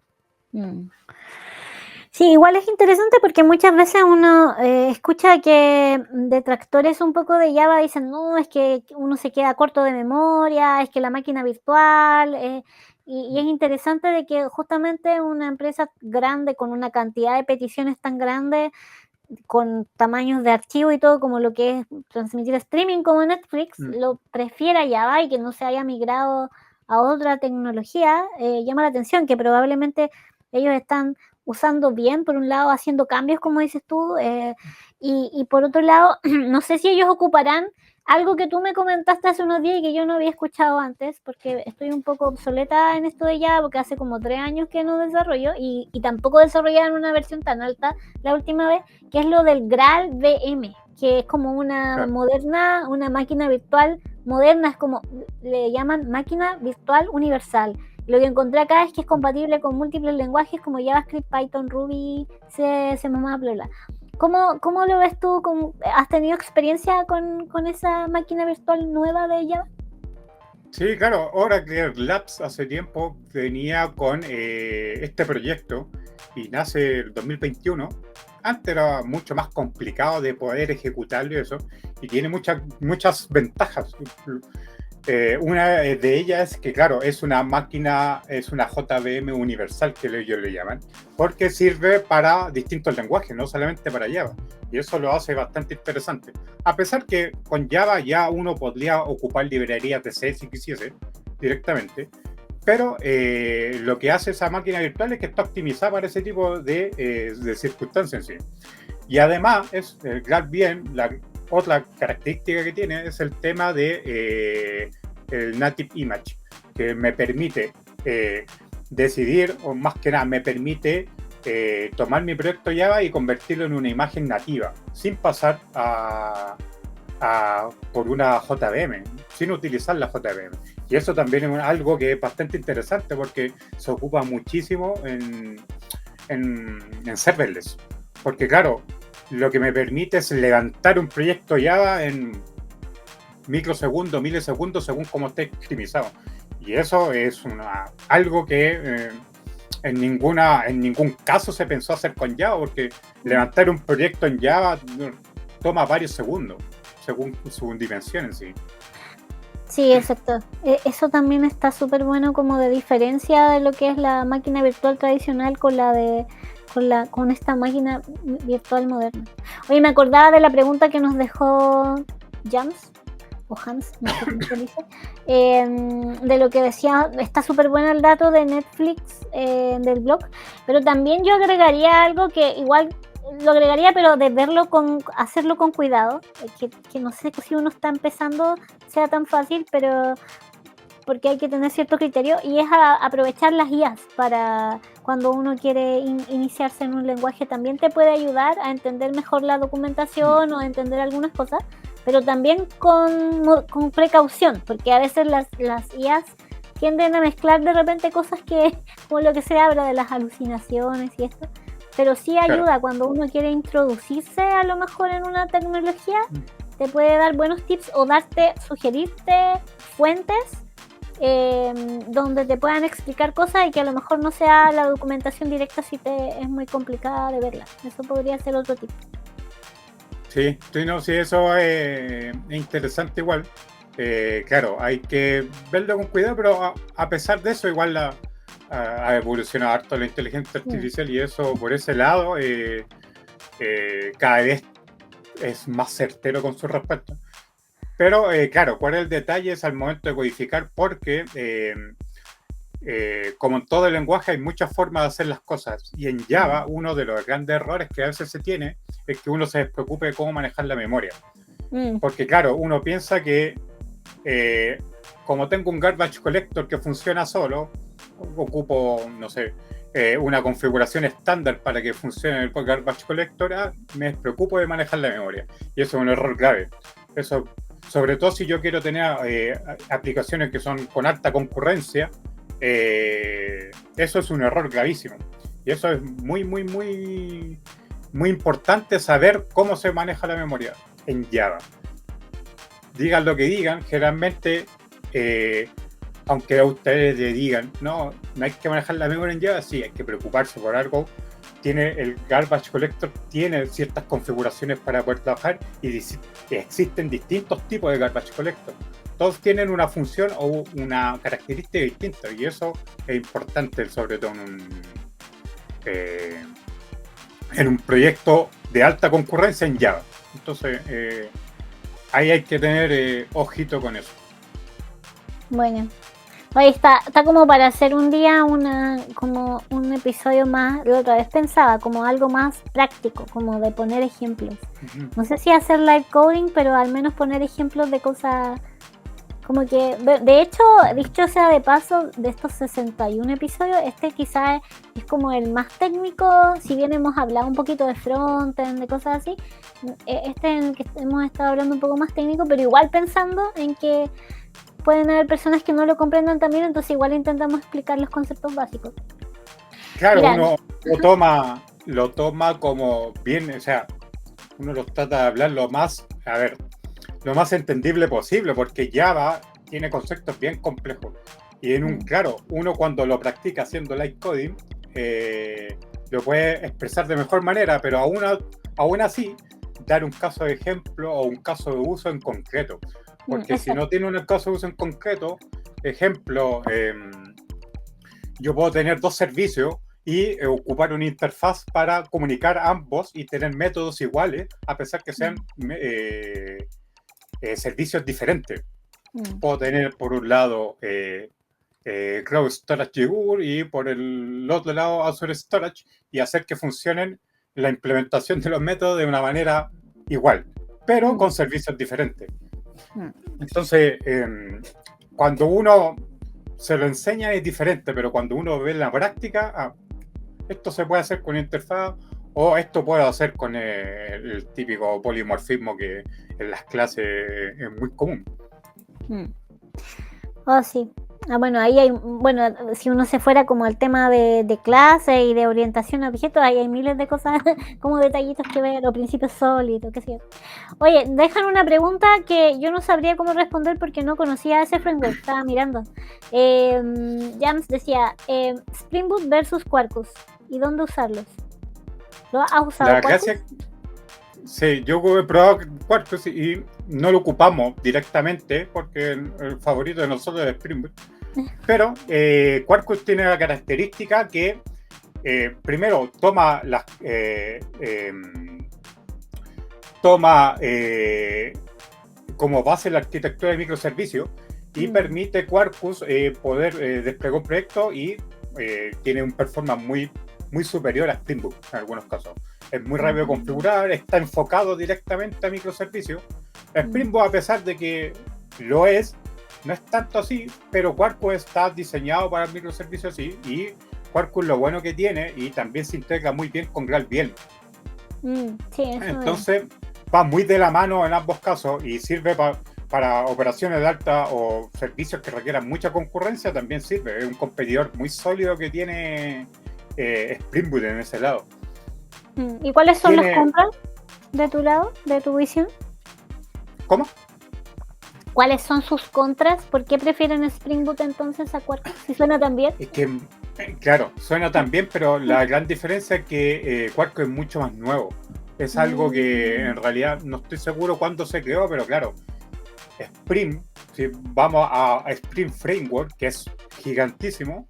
Sí, igual es interesante porque muchas veces uno escucha que detractores un poco de Java dicen, no, es que uno se queda corto de memoria, es que la máquina virtual, y es interesante de que justamente una empresa grande con una cantidad de peticiones tan grande, con tamaños de archivo y todo, como lo que es transmitir streaming como Netflix, lo prefiera Java y que no se haya migrado a otra tecnología, llama la atención que probablemente ellos están usando bien, por un lado haciendo cambios como dices tú, y por otro lado no sé si ellos ocuparán algo que tú me comentaste hace unos días y que yo no había escuchado antes, porque estoy un poco obsoleta en esto de Java, porque hace como 3 años que no desarrollo y tampoco desarrollaron una versión tan alta la última vez, que es lo del Graal VM, que es como una moderna, una máquina virtual moderna, es como le llaman máquina virtual universal. Lo que encontré acá es que es compatible con múltiples lenguajes como JavaScript, Python, Ruby, C, C++, bla, bla. ¿Cómo lo ves tú? ¿Has tenido experiencia con esa máquina virtual nueva de Java? Sí, claro. Oracle Labs hace tiempo venía con este proyecto y nace el 2021. Antes era mucho más complicado de poder ejecutarlo y eso, y tiene muchas ventajas. Una de ellas es que, claro, es una máquina, es una JVM universal, que ellos le llaman, porque sirve para distintos lenguajes, no solamente para Java. Y eso lo hace bastante interesante. A pesar que con Java ya uno podría ocupar librerías de C si quisiese directamente, pero lo que hace esa máquina virtual es que está optimizada para ese tipo de circunstancias en sí. Y además, la otra característica que tiene es el tema de el Native Image, que me permite decidir, o más que nada, me permite tomar mi proyecto Java y convertirlo en una imagen nativa, sin pasar por una JVM, sin utilizar la JVM. Y eso también es algo que es bastante interesante porque se ocupa muchísimo en serverless. Porque claro, lo que me permite es levantar un proyecto Java en microsegundos, milisegundos, según cómo esté optimizado. Y eso es algo que en ningún caso se pensó hacer con Java, porque levantar un proyecto en Java toma varios segundos, según su dimensión en sí. Sí, exacto. Eso también está súper bueno como de diferencia de lo que es la máquina virtual tradicional con esta máquina virtual moderna. Oye, me acordaba de la pregunta que nos dejó Jams, o Hans, no sé cómo se dice, de lo que decía, está súper bueno el dato de Netflix del blog, pero también yo agregaría algo que igual lo agregaría, pero de hacerlo con cuidado, que no sé si uno está empezando sea tan fácil, pero porque hay que tener cierto criterio, y es aprovechar las IAs para cuando uno quiere iniciarse en un lenguaje. También te puede ayudar a entender mejor la documentación o a entender algunas cosas, pero también con precaución, porque a veces las IAs tienden a mezclar de repente cosas como lo que se habla de las alucinaciones y esto, pero sí ayuda. Claro. Cuando uno quiere introducirse a lo mejor en una tecnología, te puede dar buenos tips o sugerirte fuentes donde te puedan explicar cosas y que a lo mejor no sea la documentación directa si es muy complicada de verla. Eso podría ser otro tip. Sí, eso es interesante igual. Claro, hay que verlo con cuidado, pero a pesar de eso, igual ha evolucionado harto la inteligencia artificial, y eso por ese lado cada vez es más certero con su respuesta. Pero claro, ¿cuál es el detalle? Es al momento de codificar, porque como en todo el lenguaje hay muchas formas de hacer las cosas, y en Java uno de los grandes errores que a veces se tiene es que uno se despreocupe de cómo manejar la memoria. Porque claro, uno piensa que como tengo un garbage collector que funciona solo, ocupo, no sé, una configuración estándar para que funcione el garbage collector, me despreocupo de manejar la memoria. Y eso es un error grave. Eso, sobre todo si yo quiero tener aplicaciones que son con alta concurrencia, eso es un error gravísimo. Y eso es muy, muy, muy, muy importante, saber cómo se maneja la memoria en Java. Digan lo que digan, generalmente, aunque a ustedes le digan, no hay que manejar la memoria en Java, sí, hay que preocuparse por algo. El garbage collector tiene ciertas configuraciones para poder trabajar, y existen distintos tipos de garbage collector. Todos tienen una función o una característica distinta, y eso es importante, sobre todo en un proyecto de alta concurrencia en Java. Entonces, ahí hay que tener ojito con eso. Bueno, ahí está como para hacer un día como un episodio más. La otra vez pensaba como algo más práctico, como de poner ejemplos. Uh-huh. No sé si hacer live coding, pero al menos poner ejemplos de cosas como que, de hecho, dicho sea de paso, de estos 61 episodios, este quizás es como el más técnico. Si bien hemos hablado un poquito de frontend, de cosas así, en el que hemos estado hablando un poco más técnico, pero igual pensando en que pueden haber personas que no lo comprendan también, entonces igual intentamos explicar los conceptos básicos. Claro, mira, uno lo toma como bien, o sea, uno lo trata de hablar lo más entendible posible, porque Java tiene conceptos bien complejos. Y claro, uno cuando lo practica haciendo live coding, lo puede expresar de mejor manera, pero aún así, dar un caso de ejemplo o un caso de uso en concreto. Porque si no tiene un caso de uso en concreto, ejemplo, yo puedo tener dos servicios y ocupar una interfaz para comunicar ambos y tener métodos iguales, a pesar que sean servicios diferentes. Puedo tener por un lado Cloud Storage Azure y por el otro lado Azure Storage y hacer que funcionen la implementación de los métodos de una manera igual, pero con servicios diferentes. Entonces, cuando uno se lo enseña es diferente, pero cuando uno ve en la práctica, esto se puede hacer con interfaz o esto puedo hacer con el típico polimorfismo que en las clases es muy común. Oh, sí. Bueno, ahí hay, si uno se fuera como al tema de clase y de orientación a objetos, ahí hay miles de cosas, como detallitos que ver, o principios sólidos, qué sé yo. Oye, dejan una pregunta que yo no sabría cómo responder porque no conocía ese framework, estaba mirando. Jams decía, Spring Boot versus Quarkus, ¿y dónde usarlos? ¿Lo has usado Quarkus? Sí, yo he probado Quarkus y no lo ocupamos directamente porque el favorito de nosotros es Spring Boot. Pero Quarkus tiene la característica que primero toma como base la arquitectura de microservicios y permite Quarkus poder desplegar un proyecto y tiene un performance muy superior a Spring Boot en algunos casos. Es muy rápido de configurar, está enfocado directamente a microservicios. Spring Boot, a pesar de que lo es, no es tanto así, pero Quarkus está diseñado para microservicios así, y Quarkus lo bueno que tiene, y también se integra muy bien con GraalVM. Sí, entonces va muy de la mano en ambos casos y sirve para operaciones de alta o servicios que requieran mucha concurrencia, también sirve. Es un competidor muy sólido que tiene Spring Boot en ese lado. ¿Y cuáles son las compras de tu lado, de tu visión? ¿Cómo? ¿Cuáles son sus contras? ¿Por qué prefieren Spring Boot entonces a Quarkus? ¿Si suena tan bien? Es que, claro, suena tan bien, pero la gran diferencia es que Quarkus es mucho más nuevo. Es algo que en realidad no estoy seguro cuándo se creó, pero claro, Spring, si vamos a Spring Framework, que es gigantísimo,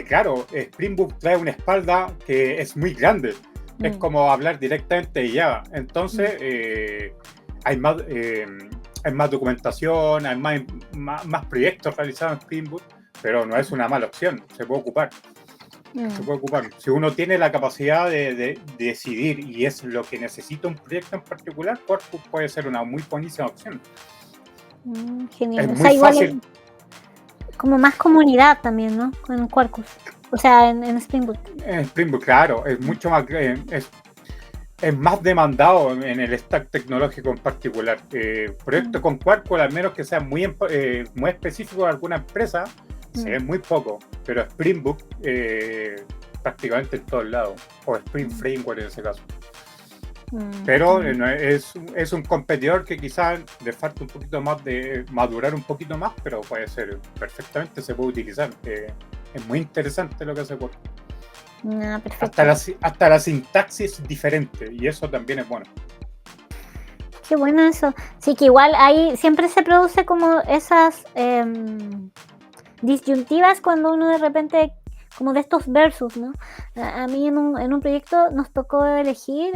claro, Spring Boot trae una espalda que es muy grande. Es como hablar directamente de Java. Entonces, hay más documentación, hay más proyectos realizados en Spring Boot, pero no es una mala opción, se puede ocupar. Se puede ocupar. Si uno tiene la capacidad de decidir y es lo que necesita un proyecto en particular, Quarkus puede ser una muy buenísima opción. Genial. Es muy fácil. Como más comunidad también, ¿no? Con Quarkus. O sea, en Spring Boot. En Spring Boot, claro, es mucho más... es más demandado en el stack tecnológico en particular. Proyectos con Quarkus, al menos que sean muy específicos de alguna empresa, se ven muy poco. Pero Spring Boot prácticamente en todos lados. O Spring Framework en ese caso. Pero es un competidor que quizás le falta un poquito más de madurar un poquito más, pero puede ser, perfectamente se puede utilizar. Es muy interesante lo que hace Quarkus. Hasta la sintaxis es diferente y eso también es bueno. Qué bueno eso. Sí, que igual ahí siempre se produce como esas disyuntivas cuando uno de repente, como de estos versus, ¿no? A mí en un proyecto nos tocó elegir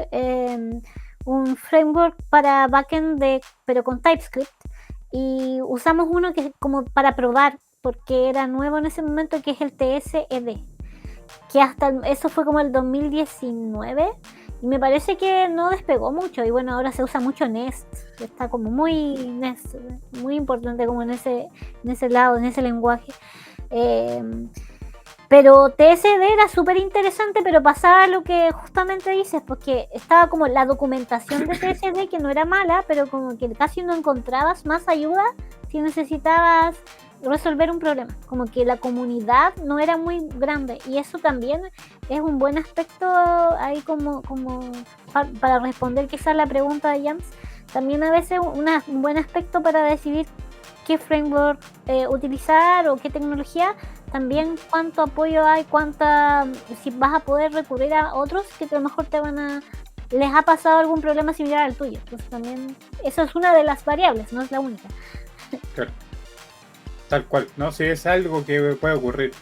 un framework para backend pero con TypeScript, y usamos uno que es como para probar porque era nuevo en ese momento, que es el TSED, que eso fue como el 2019 y me parece que no despegó mucho, y bueno, ahora se usa mucho Nest, que está como muy importante como en ese lado, en ese lenguaje. Pero TSD era súper interesante, pero pasaba lo que justamente dices, porque estaba como la documentación de TSD, que no era mala, pero como que casi no encontrabas más ayuda si necesitabas resolver un problema, como que la comunidad no era muy grande, y eso también es un buen aspecto ahí como para responder quizás la pregunta de Jams. También a veces un buen aspecto para decidir qué framework utilizar o qué tecnología, también cuánto apoyo hay, si vas a poder recurrir a otros que a lo mejor les ha pasado algún problema similar al tuyo. Entonces también eso es una de las variables, no es la única. Claro, tal cual, ¿no? Sí, es algo que puede ocurrir.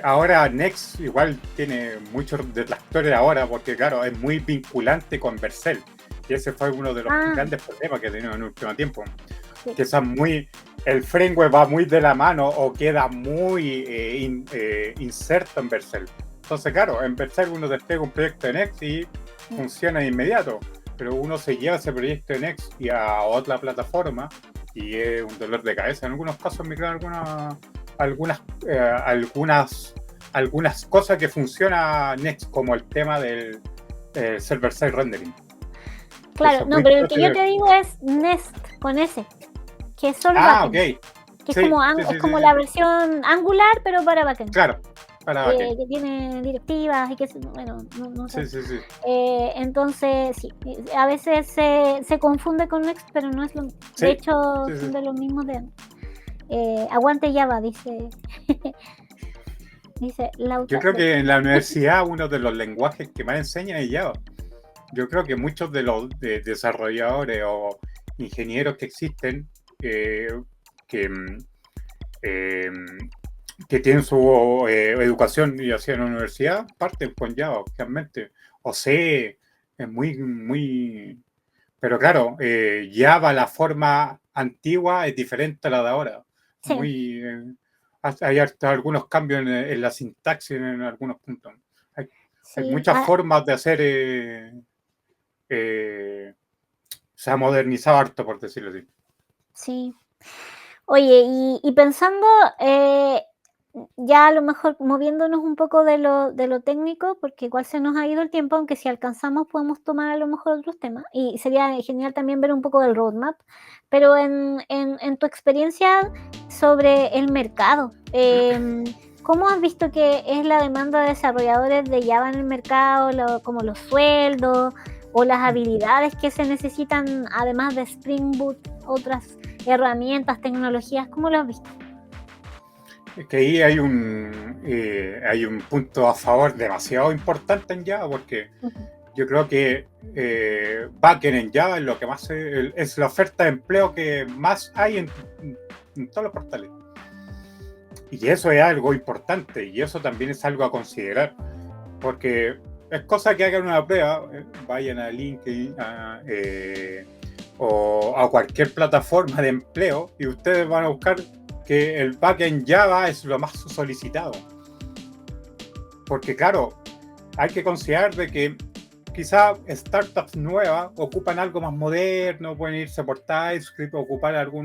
Ahora Next igual tiene muchos detractores ahora porque claro, es muy vinculante con Vercel y ese fue uno de los grandes problemas que ha tenido en el último tiempo, Sí. que el framework va muy de la mano o queda muy inserto en Vercel. Entonces claro, en Vercel uno despega un proyecto de Next y funciona de inmediato, pero uno se lleva ese proyecto de Next y a otra plataforma y es un dolor de cabeza. En algunos casos me crean algunas cosas que funciona Next, como el tema del server-side rendering. Claro, no, pero el que yo te digo es Nest con S, que es solo backend. Ok. Que sí, es como la versión Angular, pero para backend. Claro, para backend. Que tiene directivas y que, bueno, no sé. Sí. Entonces, sí, a veces se confunde con Next, pero no es lo mismo. De hecho, son de los mismos de aguante Java, dice. Dice Lauta. Yo creo que en la universidad uno de los lenguajes que más enseñan es Java. Yo creo que muchos de los desarrolladores o ingenieros que existen que tienen su educación y así en la universidad, parten con Java, realmente. O C, es muy... Pero claro, Java, la forma antigua, es diferente a la de ahora. Sí. Hay hasta algunos cambios en la sintaxis en algunos puntos. Hay muchas formas de hacer... se ha modernizado harto, por decirlo así. Sí. Oye, y pensando, ya a lo mejor moviéndonos un poco de lo técnico, porque igual se nos ha ido el tiempo, aunque si alcanzamos podemos tomar a lo mejor otros temas, y sería genial también ver un poco del roadmap, pero en tu experiencia sobre el mercado, ¿cómo has visto que es la demanda de desarrolladores de Java en el mercado, como los sueldos o las habilidades que se necesitan, además de Spring Boot, otras herramientas, tecnologías? ¿Cómo lo has visto? Es que ahí hay un punto a favor demasiado importante en Java, porque yo creo que backend en Java es lo que más es la oferta de empleo que más hay en todos los portales. Y eso es algo importante, y eso también es algo a considerar, porque es cosa que hagan una prueba, vayan a LinkedIn o a cualquier plataforma de empleo y ustedes van a buscar que el backend Java es lo más solicitado. Porque claro, hay que considerar de que quizá startups nuevas ocupan algo más moderno, pueden irse por TypeScript, ocupar algo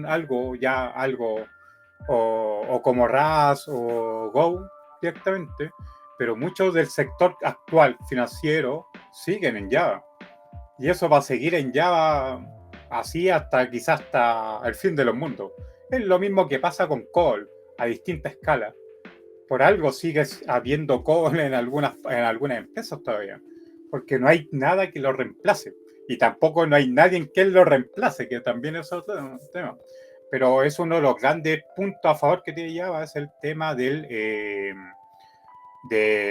o como RAS o Go directamente, pero muchos del sector actual financiero siguen en Java. Y eso va a seguir en Java así quizás hasta el fin de los mundos. Es lo mismo que pasa con COBOL a distinta escala. Por algo sigue habiendo COBOL en algunas empresas todavía, porque no hay nada que lo reemplace. Y tampoco no hay nadie que lo reemplace, que también es otro tema. Pero es uno de los grandes puntos a favor que tiene Java, es el tema de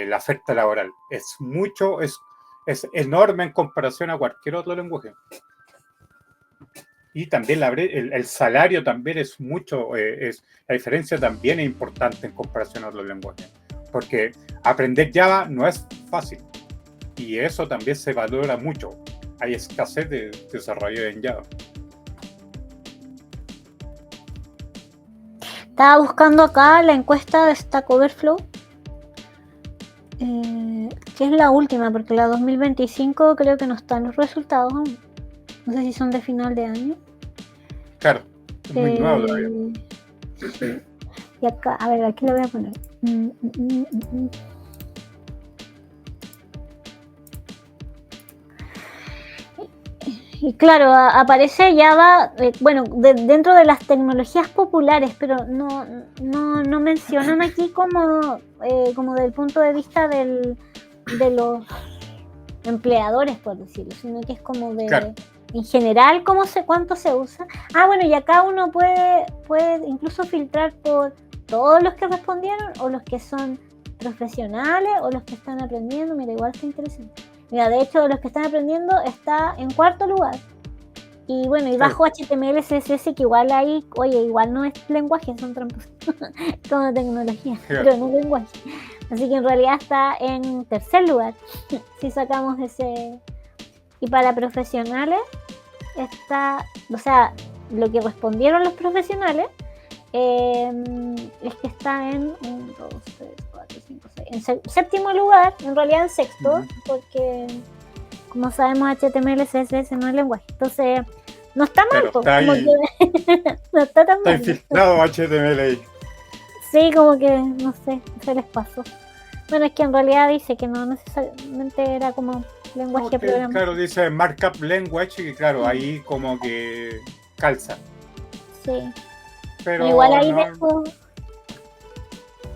la oferta laboral. Es enorme en comparación a cualquier otro lenguaje. Y también el salario también es mucho, la diferencia también es importante en comparación a otros lenguajes, porque aprender Java no es fácil y eso también se valora mucho. Hay escasez de desarrollo en Java. Estaba buscando acá la encuesta de Stack Overflow, que es la última, porque la 2025 creo que no están los resultados aún. No sé si son de final de año. Claro, es muy nuevo todavía. Sí. Y acá, a ver, aquí lo voy a poner. Y claro, aparece Java, bueno, dentro de las tecnologías populares, pero no mencionan aquí como desde el punto de vista de los empleadores, por decirlo, sino que es como de... Claro. En general, cuánto se usa. Bueno, y acá uno puede incluso filtrar por todos los que respondieron, o los que son profesionales, o los que están aprendiendo. Mira, igual está interesante. Mira, de hecho, los que están aprendiendo está en 4º lugar. Y bueno, y bajo HTML, CSS, que igual ahí, oye, igual no es lenguaje, son trampas como tecnología, pero no lenguaje. Así que en realidad está en tercer lugar, si sacamos ese. Y para profesionales está, o sea, lo que respondieron los profesionales es que está en 1, 2, 3, 4, 5, 6, en séptimo lugar, en realidad en sexto, porque como sabemos HTML, CSS no es lenguaje, entonces no está mal, está ahí, no está tan está mal. infiltrado HTML ahí. Sí, como que, no sé, se les pasó. Bueno, es que en realidad dice que no necesariamente era como lenguaje programación. Claro, dice Markup Language y claro, ahí como que calza. Sí. Pero igual ahí no,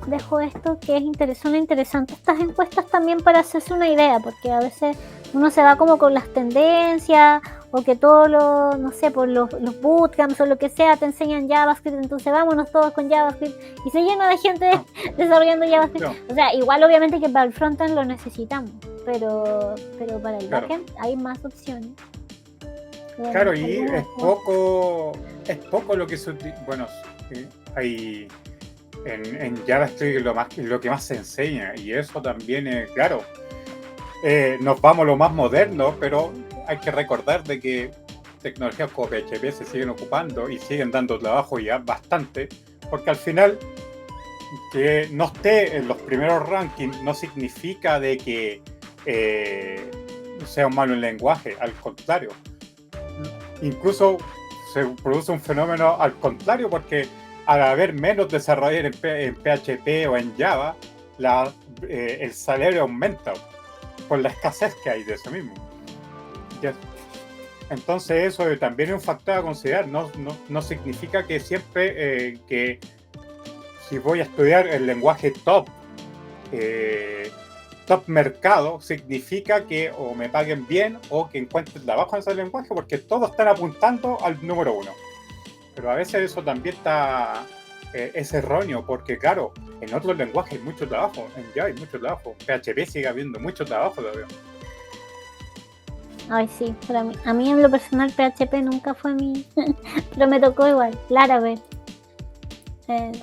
dejo esto que son interesantes estas encuestas también para hacerse una idea, porque a veces uno se va como con las tendencias o que todos los, no sé, por los bootcamps o lo que sea te enseñan JavaScript, entonces vámonos todos con JavaScript y se llena de gente desarrollando JavaScript. No. O sea, igual obviamente que para el frontend lo necesitamos, pero para el backend hay más opciones. Claro, y es poco lo que bueno, hay en JavaScript lo que más se enseña, y eso también es, claro, nos vamos a lo más moderno, pero hay que recordar de que tecnologías como PHP se siguen ocupando y siguen dando trabajo ya bastante, porque al final que no esté en los primeros rankings no significa de que sea un malo en lenguaje, al contrario. Incluso se produce un fenómeno al contrario, porque al haber menos desarrolladores en PHP o en Java, el salario aumenta por la escasez que hay de eso mismo. Entonces eso también es un factor a considerar. No significa que siempre que si voy a estudiar el lenguaje top mercado, significa que o me paguen bien o que encuentre trabajo en ese lenguaje, porque todos están apuntando al número 1. Pero a veces eso también es erróneo, porque claro, en otros lenguajes hay mucho trabajo, en Java hay mucho trabajo, en PHP sigue habiendo mucho trabajo todavía. Ay, sí, pero a mí en lo personal PHP nunca fue mi... pero me tocó igual, Laravel.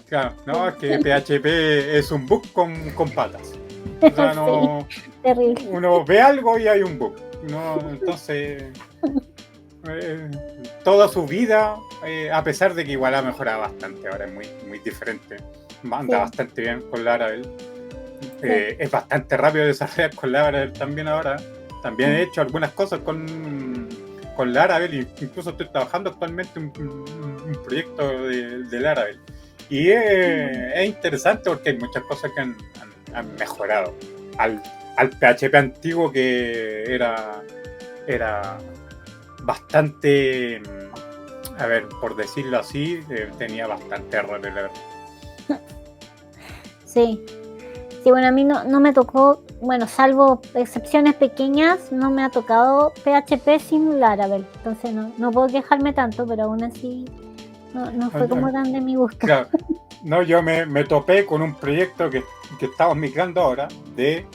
Claro, no, es que PHP es un bug con patas. O sea, no, sí, terrible. Uno ve algo y hay un bug. ¿No? Entonces, toda su vida, a pesar de que igual ha mejorado bastante, ahora es muy, muy diferente. Anda bastante bien con Laravel. Es bastante rápido desarrollar con Laravel también ahora. También he hecho algunas cosas con Laravel, incluso estoy trabajando actualmente un proyecto de Laravel. Y es interesante porque hay muchas cosas que han mejorado al PHP antiguo, que era bastante, a ver, por decirlo así, tenía bastante errores, la verdad. Sí, bueno, a mí no me tocó, bueno, salvo excepciones pequeñas, no me ha tocado PHP sin Laravel, entonces no puedo quejarme tanto, pero aún así no fue como tan de mi gusto. Claro. No, yo me topé con un proyecto que estamos migrando ahora de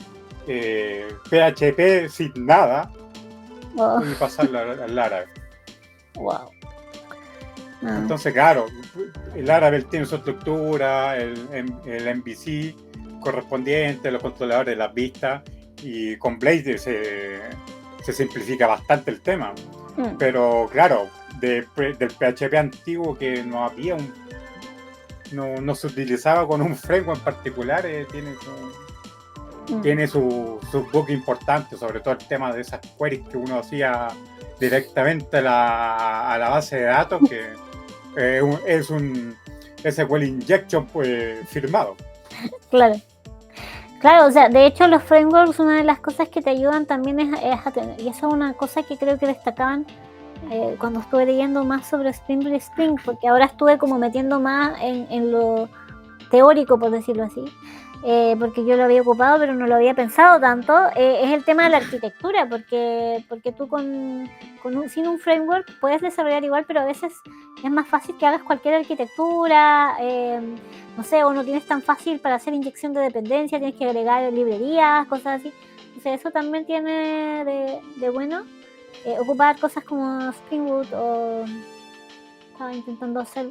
PHP sin nada y pasarlo al Laravel. Wow. Entonces, claro, el Laravel tiene su estructura, el MVC correspondiente, los controladores de las vistas, y con Blade se simplifica bastante el tema. Pero claro, del PHP antiguo, que no había no se utilizaba con un framework en particular, tiene sus bugs importantes, sobre todo el tema de esas queries que uno hacía directamente a la base de datos, que es un SQL injection pues firmado. Claro, o sea, de hecho los frameworks, una de las cosas que te ayudan también es a tener, y eso es una cosa que creo que destacaban cuando estuve leyendo más sobre Spring, porque ahora estuve como metiendo más en lo teórico, por decirlo así, porque yo lo había ocupado pero no lo había pensado tanto, es el tema de la arquitectura, porque tú sin un framework puedes desarrollar igual, pero a veces es más fácil que hagas cualquier arquitectura, no sé, o no tienes tan fácil para hacer inyección de dependencia, tienes que agregar librerías, cosas así. Entonces eso también tiene de bueno ocupar cosas como Spring Boot o estaba intentando hacer.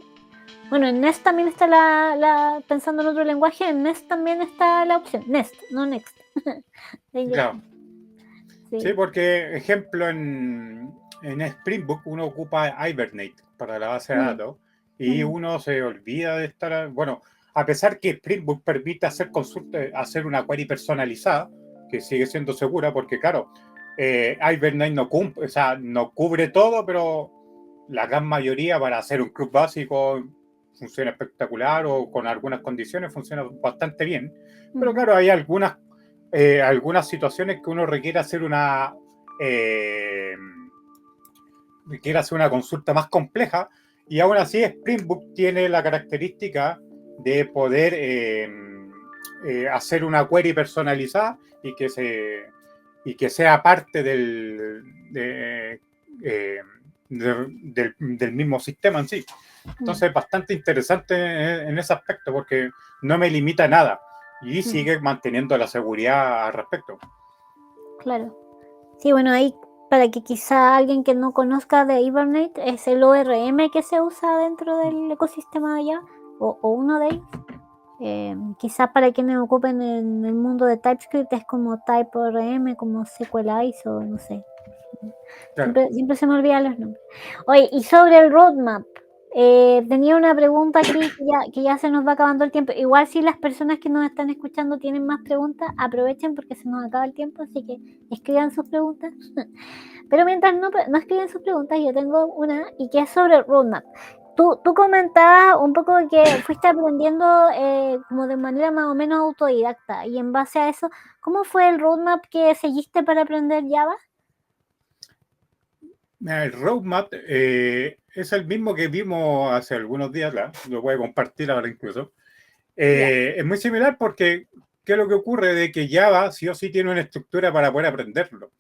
Bueno, en Nest también está pensando en otro lenguaje, en Nest también está la opción. Nest, no Next. Claro. Sí. Sí, porque, ejemplo, en Spring Boot uno ocupa Hibernate para la base de datos y uno se olvida de estar, bueno, a pesar que Spring Boot permite hacer consulta, hacer una query personalizada, que sigue siendo segura, porque claro, Hibernate no cubre todo, pero la gran mayoría para hacer un club básico funciona espectacular o con algunas condiciones funciona bastante bien. Pero claro, hay algunas situaciones que uno requiere hacer una consulta más compleja y aún así Spring Boot tiene la característica de poder hacer una query personalizada y que sea parte del mismo sistema en sí. Entonces, bastante interesante en ese aspecto porque no me limita a nada y sigue manteniendo la seguridad al respecto. Claro. Sí, bueno, ahí para que quizá alguien que no conozca de Hibernate es el ORM que se usa dentro del ecosistema de Java o uno de ellos. Quizás para quienes ocupen en el mundo de TypeScript es como TypeORM, como SQLite o no sé. Claro. Siempre se me olvidan los nombres. Oye, y sobre el roadmap, tenía una pregunta aquí que ya se nos va acabando el tiempo. Igual si las personas que nos están escuchando tienen más preguntas, aprovechen porque se nos acaba el tiempo, así que escriban sus preguntas. Pero mientras no escriben sus preguntas, yo tengo una y que es sobre el roadmap. Tú comentabas un poco que fuiste aprendiendo como de manera más o menos autodidacta y en base a eso, ¿cómo fue el roadmap que seguiste para aprender Java? El roadmap es el mismo que vimos hace algunos días, lo voy a compartir ahora incluso. Es muy similar porque, ¿qué es lo que ocurre? De que Java sí o sí tiene una estructura para poder aprenderlo.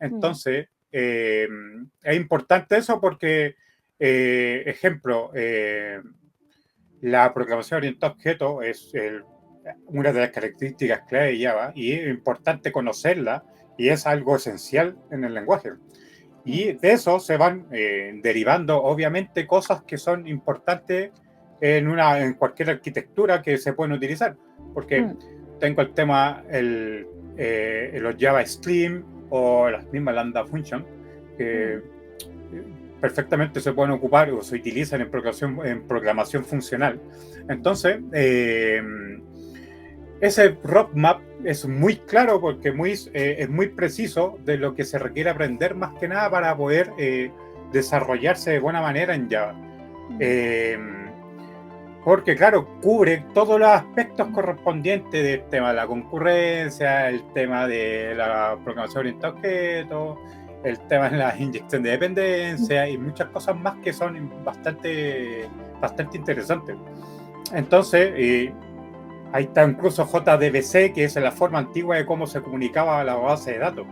Entonces, es importante eso porque, ejemplo, la programación orientada a objetos es una de las características clave de Java y es importante conocerla y es algo esencial en el lenguaje. Y de eso se van derivando, obviamente, cosas que son importantes en cualquier arquitectura que se pueden utilizar. Porque tengo el tema, los Java Stream o las mismas Lambda Function, que perfectamente se pueden ocupar o se utilizan en programación funcional. Entonces, ese roadmap es muy claro porque es muy preciso de lo que se requiere aprender más que nada para poder desarrollarse de buena manera en Java. Porque claro, cubre todos los aspectos correspondientes del tema de la concurrencia, el tema de la programación orientada a objetos, el tema de la inyección de dependencia y muchas cosas más que son bastante interesantes. Entonces, ahí está incluso JDBC, que es la forma antigua de cómo se comunicaba la base de datos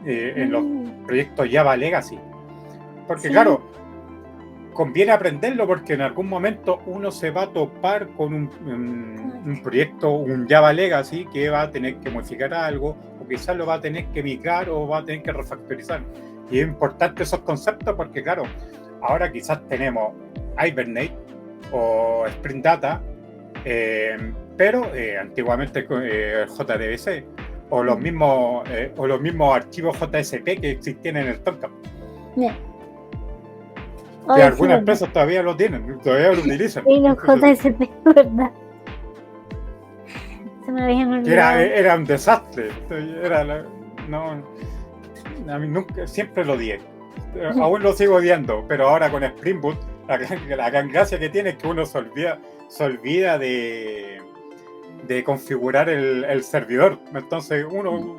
en los proyectos Java Legacy. Porque claro, conviene aprenderlo porque en algún momento uno se va a topar con un proyecto, un Java Legacy, que va a tener que modificar algo, o quizás lo va a tener que migrar o va a tener que refactorizar. Y es importante esos conceptos porque claro, ahora quizás tenemos Hibernate o Spring Data, pero antiguamente JDBC o los mismos archivos JSP que existían en el Tomcat. Que algunas empresas todavía lo tienen, todavía lo utilizan. Sí, los JSP, ¿verdad? Se me habían olvidado. Era un desastre. A mí nunca, siempre lo odié. Aún lo sigo odiando, pero ahora con Spring Boot, la gran gracia que tiene es que uno se olvida de configurar el servidor. Entonces uno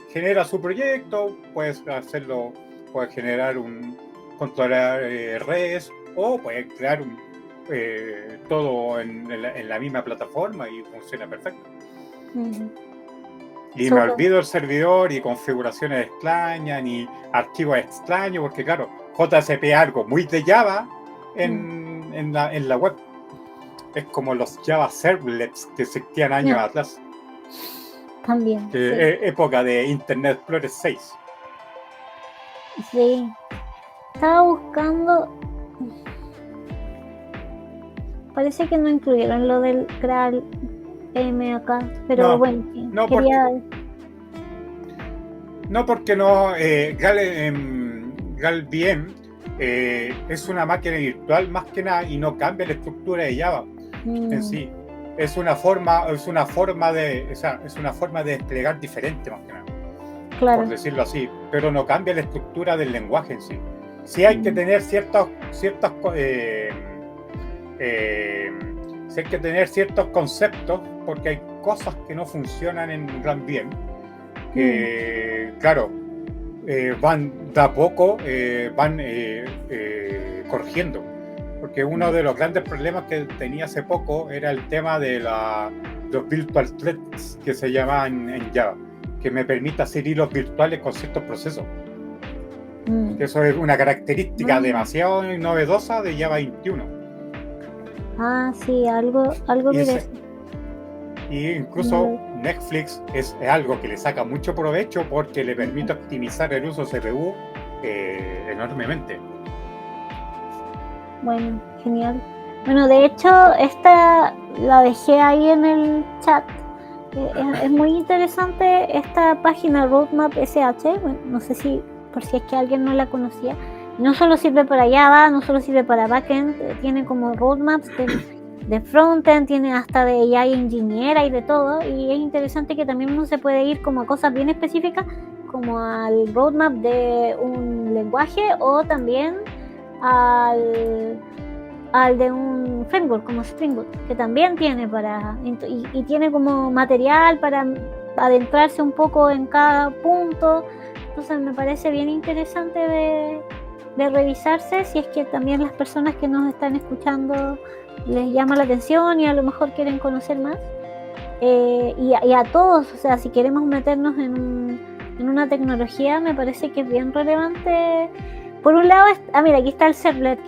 genera su proyecto, puedes hacerlo, puedes generar controlar REST o puedes crear todo en la misma plataforma y funciona perfecto. Y me olvido el servidor y configuraciones extrañas ni archivos extraños porque claro, JSP es algo muy de Java en la web. Es como los Java Servlets que existían años atrás. También. Época de Internet Explorer 6. Sí. Estaba buscando. Parece que no incluyeron lo del Graal M acá, pero No, bueno, no quería. porque no, Gal VM es una máquina virtual más que nada y no cambia la estructura de Java en sí. Es una forma de desplegar diferente más que nada, Claro. por decirlo así, pero no cambia la estructura del lenguaje en sí. Sí hay que tener sí hay que tener ciertos conceptos porque hay cosas que no funcionan en GraalVM que, claro, van de a poco, van corrigiendo. Porque uno de los grandes problemas que tenía hace poco era el tema de los virtual threads que se llaman en Java, que me permite hacer hilos virtuales con ciertos procesos. Eso es una característica demasiado novedosa de Java 21. Ah, sí, algo miré. Y incluso Netflix es algo que le saca mucho provecho porque le permite optimizar el uso CPU enormemente. Bueno, genial. Bueno, de hecho, esta la dejé ahí en el chat. Es muy interesante esta página Roadmap SH. Bueno, no sé si por si es que alguien no la conocía. No solo sirve para Java, no solo sirve para backend, tiene como roadmaps de frontend, tiene hasta de AI ingeniera y de todo. Y es interesante que también uno se puede ir como a cosas bien específicas, como al roadmap de un lenguaje o también al de un framework como Spring Boot, que también tiene y tiene como material para adentrarse un poco en cada punto. Entonces me parece bien interesante de revisarse si es que también las personas que nos están escuchando les llama la atención y a lo mejor quieren conocer más. Y a todos, o sea, si queremos meternos en una tecnología, me parece que es bien relevante. Por un lado, mira, aquí está el servlet,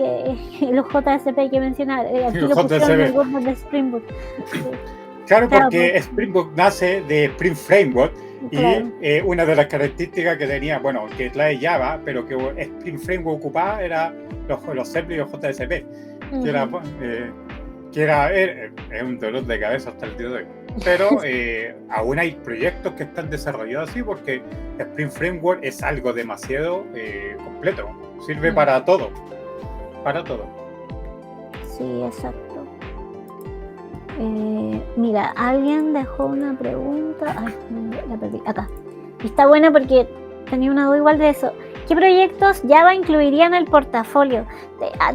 los JSP hay que mencionar. Aquí lo pusieron en el grupo de Spring Boot. Claro, porque Spring Boot nace de Spring Framework y una de las características que tenía, bueno, que trae Java, pero que Spring Framework ocupaba era los servlets y los JSP, que es un dolor de cabeza hasta el día de hoy. Pero aún hay proyectos que están desarrollados así porque Spring Framework es algo demasiado completo. Sirve para todo. Para todo. Sí, exacto. Mira, alguien dejó una pregunta. Ay, la perdí. Acá. Y está buena porque tenía una duda igual de eso. ¿Qué proyectos Java incluirían en el portafolio?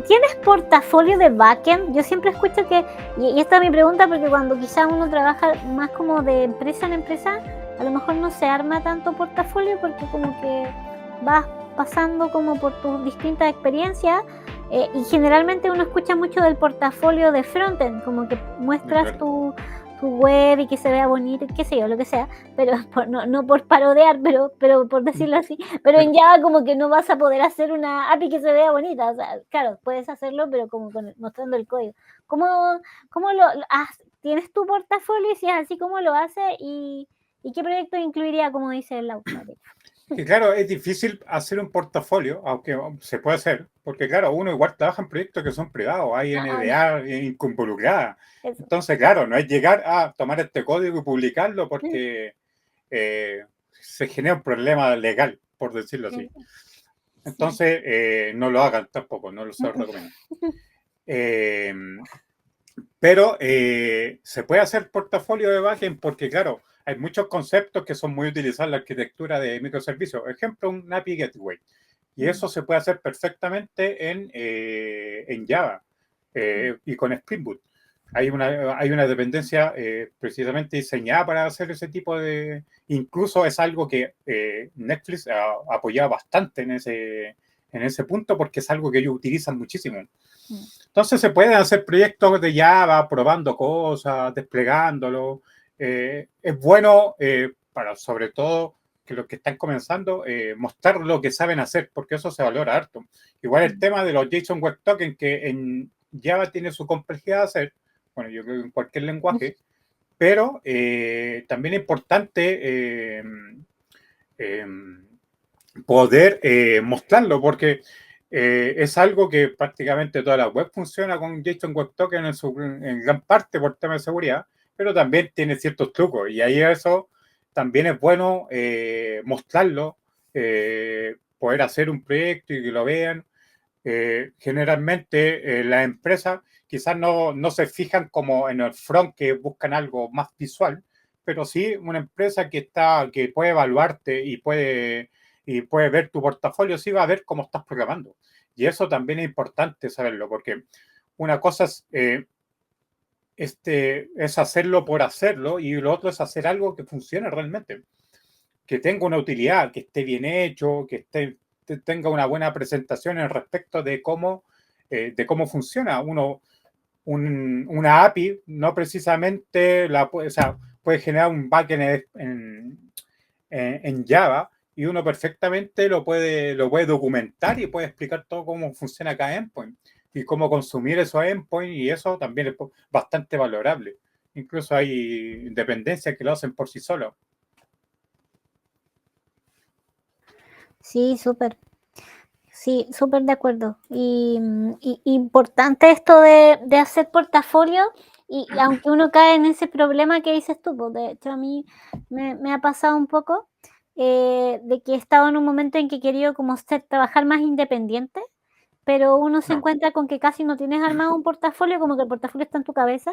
¿Tienes portafolio de backend? Yo siempre escucho que, y esta es mi pregunta porque cuando quizá uno trabaja más como de empresa en empresa, a lo mejor no se arma tanto portafolio porque como que vas pasando como por tus distintas experiencias y generalmente uno escucha mucho del portafolio de frontend, como que muestras tu web y que se vea bonito, qué sé yo, lo que sea, pero no por parodear, pero por decirlo así, pero en Java como que no vas a poder hacer una API que se vea bonita, o sea, claro, puedes hacerlo, pero como mostrando el código. ¿Cómo tienes tu portafolio y si es así, cómo lo haces y qué proyecto incluiría, como dice el autor? Que claro, es difícil hacer un portafolio, aunque se puede hacer, porque claro, uno igual trabaja en proyectos que son privados, hay NDA involucrada. Entonces, claro, no es llegar a tomar este código y publicarlo porque se genera un problema legal, por decirlo así. Entonces, no lo hagan tampoco, no lo recomiendo. Pero se puede hacer portafolio de backend porque, claro, hay muchos conceptos que son muy utilizados en la arquitectura de microservicios. Ejemplo, un API Gateway. Y eso se puede hacer perfectamente en Java y con Spring Boot. Hay una dependencia precisamente diseñada para hacer ese tipo de... Incluso es algo que Netflix ha apoyado bastante en ese punto porque es algo que ellos utilizan muchísimo. Entonces se pueden hacer proyectos de Java, probando cosas, desplegándolo. Es bueno para, sobre todo, que los que están comenzando, mostrar lo que saben hacer, porque eso se valora harto. Igual el tema de los JSON Web Token, que en Java tiene su complejidad de hacer, bueno, yo creo que en cualquier lenguaje, pero también es importante poder mostrarlo, porque es algo que prácticamente toda la web funciona con JSON Web Token en gran parte por temas de seguridad, pero también tiene ciertos trucos, y ahí eso también es bueno mostrarlo, poder hacer un proyecto y que lo vean. Generalmente las empresas quizás no se fijan como en el front, que buscan algo más visual, pero sí una empresa que puede evaluarte y puede ver tu portafolio, sí va a ver cómo estás programando. Y eso también es importante saberlo, porque una cosa es hacerlo por hacerlo, y lo otro es hacer algo que funcione realmente, que tenga una utilidad, que esté bien hecho, tenga una buena presentación en respecto de cómo funciona. Una API no precisamente o sea, puede generar un backend en Java, y uno perfectamente lo puede documentar y puede explicar todo cómo funciona cada endpoint y cómo consumir esos endpoints, y eso también es bastante valorable. Incluso hay dependencias que lo hacen por sí solos. Sí, súper. Sí, súper de acuerdo. Y importante esto de hacer portafolio, y aunque uno cae en ese problema que dices tú, pues de hecho a mí me ha pasado un poco, de que he estado en un momento en que he querido como trabajar más independiente, pero uno se No, encuentra con que casi no tienes armado un portafolio, como que el portafolio está en tu cabeza,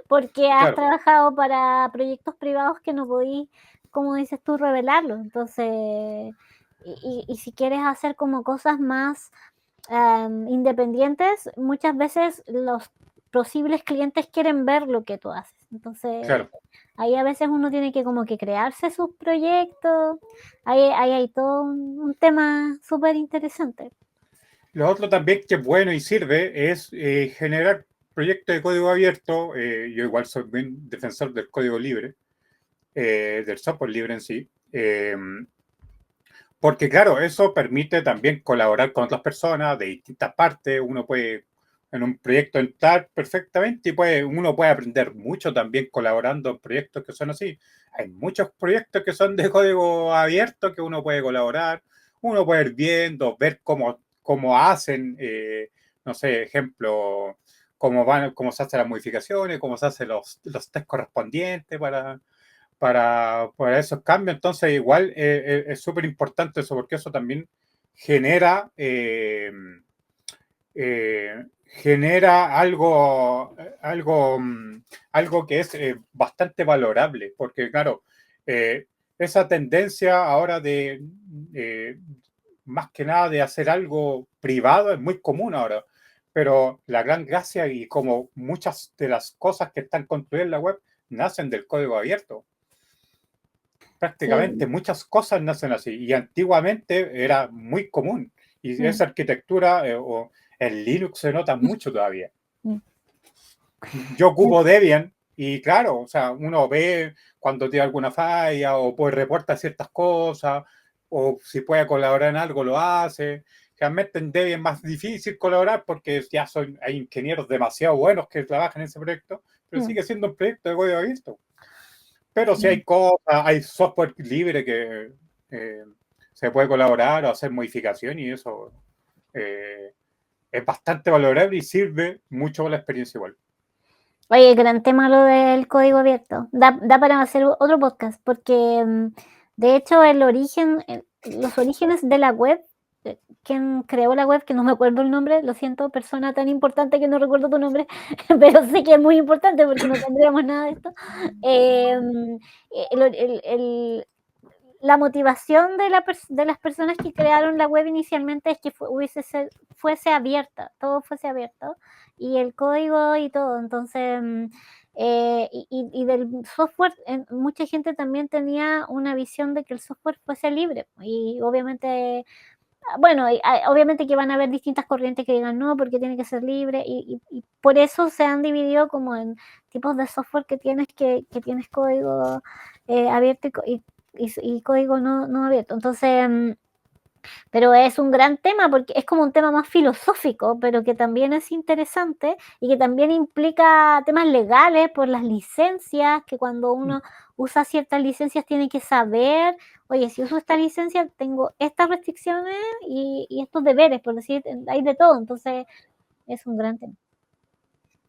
porque has claro. trabajado para proyectos privados que no podís, como dices tú, revelarlo. Entonces, y si quieres hacer como cosas más independientes, muchas veces los posibles clientes quieren ver lo que tú haces. Entonces, Claro. ahí a veces uno tiene que como que crearse sus proyectos. Ahí hay todo un tema súper interesante. Lo otro también que es bueno y sirve es generar proyectos de código abierto. Yo igual soy bien defensor del código libre, del software libre en sí. Porque claro, eso permite también colaborar con otras personas de distintas partes. Uno puede en un proyecto entrar perfectamente, y uno puede aprender mucho también colaborando en proyectos que son así. Hay muchos proyectos que son de código abierto que uno puede colaborar, uno puede ir viendo, ver cómo hacen, no sé, ejemplo, cómo se hacen las modificaciones, cómo se hacen los test correspondientes para esos cambios. Entonces, igual es súper importante eso, porque eso también genera, genera algo que es bastante valorable, porque claro, esa tendencia ahora eh, más que nada de hacer algo privado es muy común ahora, pero la gran gracia, y como muchas de las cosas que están construidas en la web, nacen del código abierto. Prácticamente Sí. muchas cosas nacen así, y antiguamente era muy común, y Mm, esa arquitectura o en Linux se nota mucho todavía. mm. Yo ocupo Debian, y claro, o sea, uno ve cuando tiene alguna falla o pues reporta ciertas cosas, o si puede colaborar en algo lo hace. Realmente en Debian es más difícil colaborar porque hay ingenieros demasiado buenos que trabajan en ese proyecto, pero Mm, sigue siendo un proyecto de código abierto. Pero sí sí. hay cosas, hay software libre que eh, se puede colaborar o hacer modificación, y eso eh, es bastante valorable y sirve mucho para la experiencia igual. Oye, gran tema lo del código abierto. Da para hacer otro podcast, porque de hecho los orígenes de la web, quien creó la web, que no me acuerdo el nombre, lo siento, persona tan importante que no recuerdo tu nombre, pero sé que es muy importante porque no tendríamos nada de esto. Em, la motivación de las personas que crearon la web inicialmente es que fuese abierta, todo fuese abierto, y el código y todo. Entonces, y del software, mucha gente también tenía una visión de que el software fuese libre. Y obviamente, bueno, obviamente que van a haber distintas corrientes que digan no, porque tiene que ser libre, y por eso se han dividido como en tipos de software que tienes código abierto y código no abierto. Entonces, Pero es un gran tema porque es como un tema más filosófico, pero que también es interesante y que también implica temas legales por las licencias, que cuando uno usa ciertas licencias tiene que saber, oye, si uso esta licencia tengo estas restricciones y estos deberes, por decir, hay de todo, entonces es un gran tema.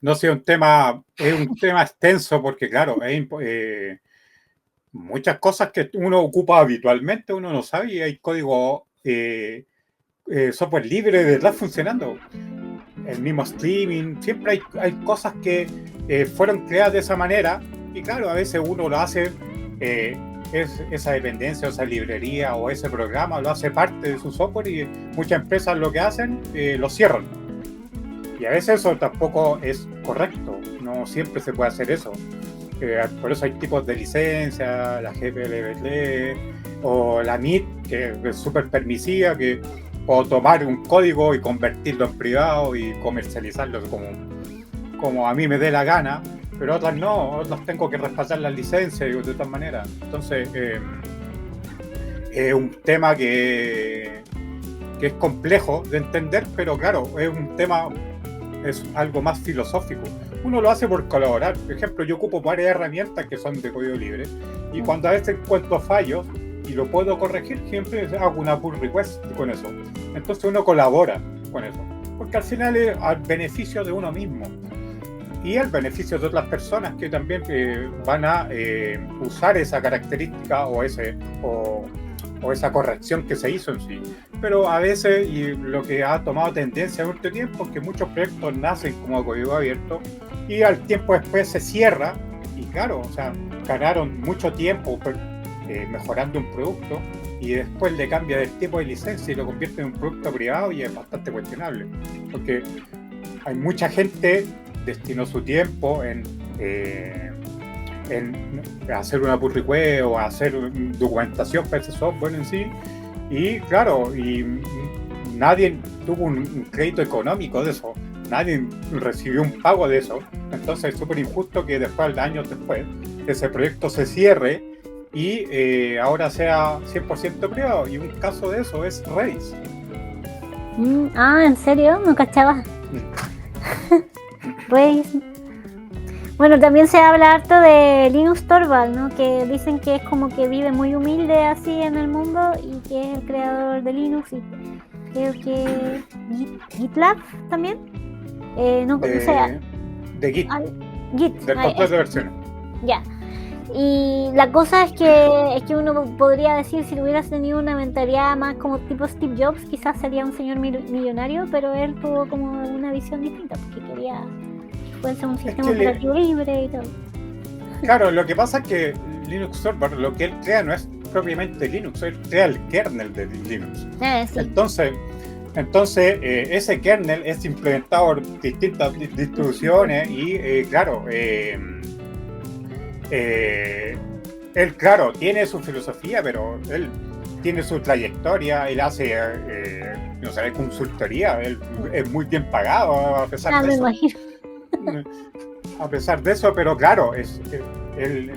No sé, es un tema extenso porque, claro, muchas cosas que uno ocupa habitualmente, uno no sabe y hay código software libre de verdad funcionando. El mismo streaming, siempre hay cosas que fueron creadas de esa manera y claro, a veces uno lo hace, esa dependencia, o esa librería o ese programa lo hace parte de su software y muchas empresas lo que hacen, lo cierran. Y a veces eso tampoco es correcto, no siempre se puede hacer eso. Por eso hay tipos de licencia, la GPL o la MIT, que es súper permisiva, que puedo tomar un código y convertirlo en privado y comercializarlo como a mí me dé la gana, pero otras no, otras tengo que respaldar las licencias de otra manera. Entonces, es un tema que es complejo de entender, pero claro, es algo más filosófico. Uno lo hace por colaborar. Por ejemplo, yo ocupo varias herramientas que son de código libre y cuando a veces encuentro fallos y lo puedo corregir, siempre hago una pull request con eso. Entonces uno colabora con eso, porque al final es al beneficio de uno mismo y al beneficio de otras personas que también van a usar esa característica o esa corrección que se hizo en sí. Pero a veces, y lo que ha tomado tendencia en este tiempo, es que muchos proyectos nacen como código abierto y al tiempo después se cierra y claro, o sea, ganaron mucho tiempo mejorando un producto y después le cambia el tipo de licencia y lo convierte en un producto privado y es bastante cuestionable porque hay mucha gente destinó su tiempo en hacer una pull request o hacer documentación para ese software en sí y claro, y nadie tuvo un crédito económico de eso, nadie recibió un pago de eso, entonces es súper injusto que después, años después, ese proyecto se cierre y ahora sea 100% privado, y un caso de eso es Redis. ¿En serio? No cachaba. Redis. Bueno, también se habla harto de Linus Torvald, ¿no? Que dicen que es como que vive muy humilde así en el mundo y que es el creador de Linux y creo que GitLab también. No sé. De Git. Git. Del control de versiones. Ya. Y la cosa es que uno podría decir, si hubieras tenido una mentalidad más como tipo Steve Jobs, quizás sería un señor millonario, pero él tuvo como una visión distinta, porque quería que fuese un sistema operativo libre y todo. Claro, lo que pasa es que Linux Torvalds, lo que él crea no es propiamente Linux, él crea el kernel de Linux. Sí. Entonces ese kernel es implementado por distintas distribuciones y claro, él, claro, tiene su filosofía, pero él tiene su trayectoria, él hace, no sé, consultoría, él es muy bien pagado a pesar de eso. Imagino. A pesar de eso, pero claro, él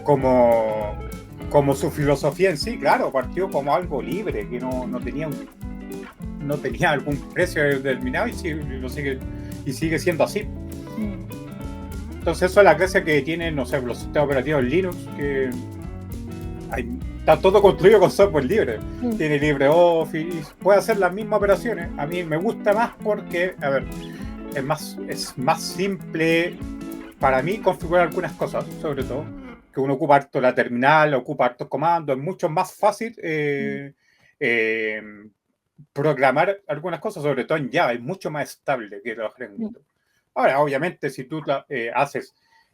como su filosofía en sí, claro, partió como algo libre, que no tenía algún precio determinado y sigue siendo así. Entonces eso es la gracia que tienen, no sé, los sistemas operativos Linux, que está todo construido con software libre. Tiene LibreOffice, puede hacer las mismas operaciones. A mí me gusta más porque, a ver, es más simple para mí configurar algunas cosas, sobre todo, que uno ocupa harto la terminal, ocupa hartos comandos, es mucho más fácil programar algunas cosas, sobre todo en Java, es mucho más estable que trabajar en Windows. Ahora, obviamente, si tú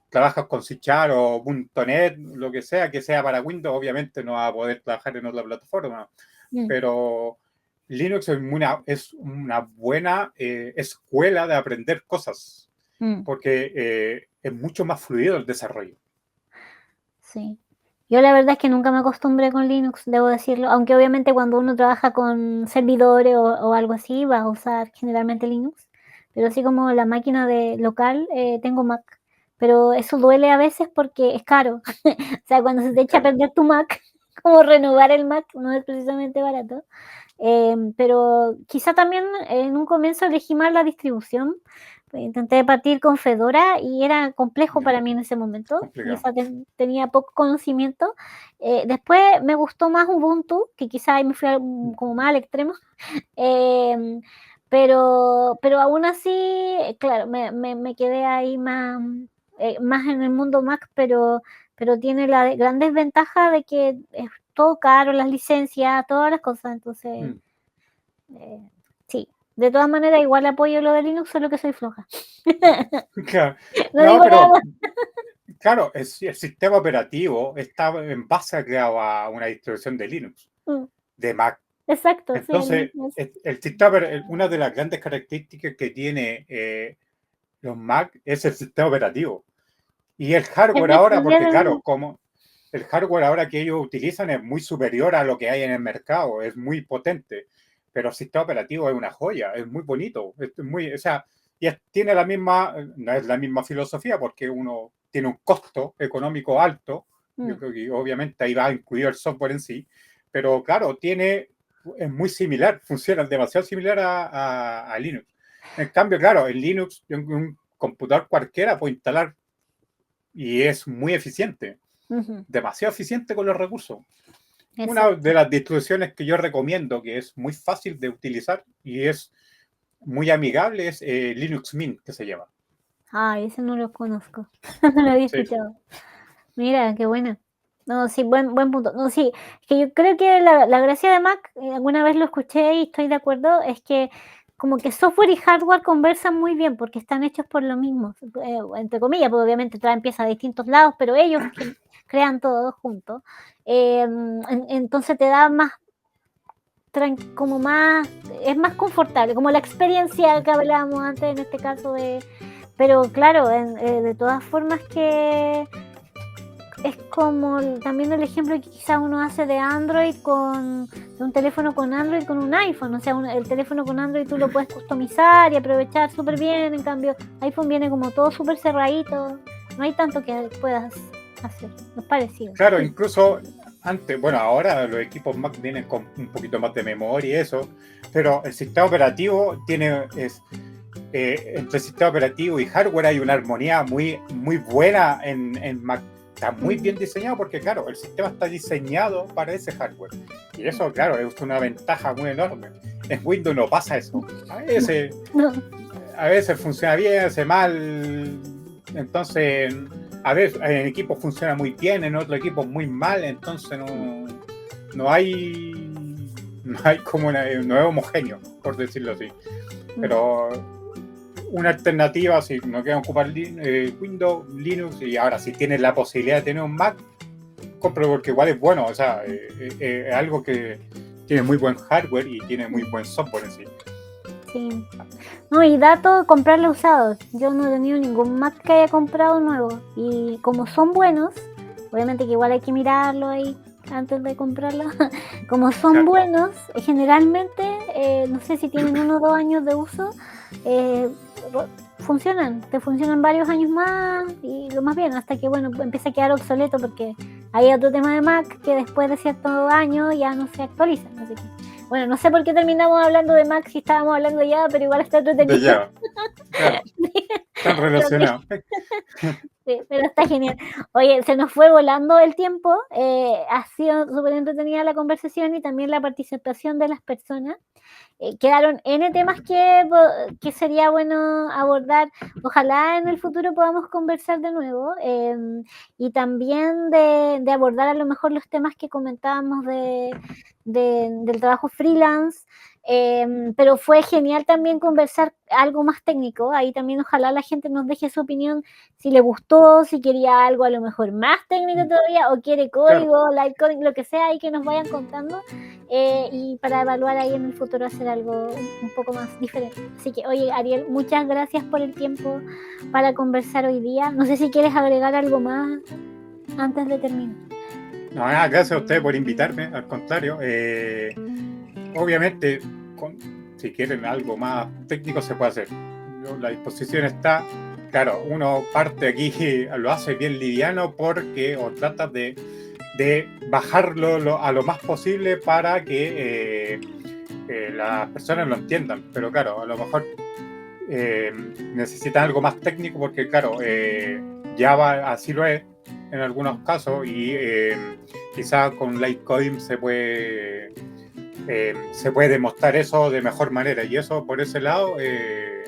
trabajas con C# o .NET, lo que sea para Windows, obviamente no vas a poder trabajar en otra plataforma. Pero Linux es una buena escuela de aprender cosas, porque es mucho más fluido el desarrollo. Sí. Yo la verdad es que nunca me acostumbré con Linux, debo decirlo, aunque obviamente cuando uno trabaja con servidores o algo así va a usar generalmente Linux, pero así como la máquina de local tengo Mac, pero eso duele a veces porque es caro. O sea, cuando se te echa a perder tu Mac como renovar el Mac no es precisamente barato. Pero quizá también en un comienzo elegí mal la distribución. Intenté partir con Fedora y era complejo Ya, para mí en ese momento. complicado. Quizá tenía poco conocimiento. Después me gustó más Ubuntu, que quizá ahí me fui como más al extremo. Em, pero aún así, claro, me quedé ahí más en el mundo Mac, pero tiene la gran desventaja de que es todo caro, las licencias, todas las cosas. Entonces, Mm. eh, sí. De todas maneras, igual apoyo lo de Linux, solo que soy floja. Claro. No No, digo nada pero más. claro, el sistema operativo está en base creado a una distribución de Linux, Mm, de Mac. exacto, sí, el Entonces, mismo. el sistema, una de las grandes características que tiene los Mac es el sistema operativo. Y el Es hardware de ahora, estudiar porque el claro, mismo. como el hardware ahora que ellos utilizan es muy superior a lo que hay en el mercado, es muy potente, pero el sistema operativo es una joya, es muy bonito, es muy, o sea, tiene la misma, no es la misma filosofía porque uno tiene un costo económico alto, yo Mm, creo que obviamente ahí va incluido el software en sí, pero claro, es muy similar, funciona demasiado similar a Linux. En cambio, claro, en Linux, en un computador cualquiera puede instalar y es muy eficiente, ujú, demasiado eficiente con los recursos. Una de exacto. las distribuciones que yo recomiendo, que es muy fácil de utilizar y es muy amigable, es Linux Mint, que se llama. Ay, ese no lo conozco. No lo había Sí, escuchado. Mira, qué buena. No, sí, buen punto. No, sí, es que yo creo que la gracia de Mac, alguna vez lo escuché y estoy de acuerdo, es que como que software y hardware conversan muy bien porque están hechos por lo mismo, entre comillas, porque obviamente traen piezas de distintos lados, pero ellos crean todo juntos. Entonces te da más, como más, es más confortable, como la experiencia que hablábamos antes en este caso pero claro, de todas formas que es como también el ejemplo que quizás uno hace de Android de un teléfono con Android con un iPhone, o sea, el teléfono con Android tú lo puedes customizar y aprovechar súper bien, en cambio iPhone viene como todo súper cerradito, no hay tanto que puedas hacer, es parecido. claro, incluso antes, bueno, ahora los equipos Mac vienen con un poquito más de memoria y eso, pero el sistema operativo entre sistema operativo y hardware hay una armonía muy buena en Mac. Está muy bien diseñado porque, claro, el sistema está diseñado para ese hardware. Y eso, claro, es una ventaja muy enorme. En Windows no pasa eso. No, A veces funciona bien, a veces mal. Entonces, a veces en equipos funciona muy bien, en otros equipos muy mal. Entonces, no hay como no es homogéneo, por decirlo así. Pero una alternativa, si no quieren ocupar Windows, Linux, y ahora si tienes la posibilidad de tener un Mac, compro porque igual es bueno, o sea, es algo que tiene muy buen hardware y tiene muy buen software en sí. sí. No, y dato, comprarlo usado. Yo no he tenido ningún Mac que haya comprado nuevo. Y como son buenos, obviamente que igual hay que mirarlo ahí antes de comprarlo. Como son Claro, buenos, generalmente, no sé si tienen 1 o 2 años de uso, eh, funcionan. Te funcionan varios años más y lo más bien, hasta que, bueno, empieza a quedar obsoleto porque hay otro tema de Mac que después de ciertos años ya no se actualiza. Así que, bueno, no sé por qué terminamos hablando de Mac si estábamos hablando ya, pero igual está de entretenido. ya, claro, están Pero, relacionados. sí, pero está genial. Oye, se nos fue volando el tiempo. Ha sido súper entretenida la conversación y también la participación de las personas. Quedaron N temas que sería bueno abordar. Ojalá en el futuro podamos conversar de nuevo y también de abordar a lo mejor los temas que comentábamos del trabajo freelance. Pero fue genial también conversar algo más técnico. Ahí también ojalá la gente nos deje su opinión si le gustó, si quería algo a lo mejor más técnico todavía o quiere Claro, código, light coding, lo que sea, y que nos vayan contando y para evaluar ahí en el futuro hacer algo un poco más diferente. Así que, oye, Ariel, muchas gracias por el tiempo para conversar hoy día. No sé si quieres agregar algo más antes de terminar. no, nada, gracias a ustedes por invitarme, al contrario. Obviamente, si quieren algo más técnico se puede hacer. La disposición está, claro, uno parte aquí, lo hace bien liviano porque o trata de de bajarlo a lo más posible para que las personas lo entiendan. Pero claro, a lo mejor necesitan algo más técnico porque claro, Java así lo es en algunos casos y quizá con Litecoin se puede demostrar eso de mejor manera y eso por ese lado está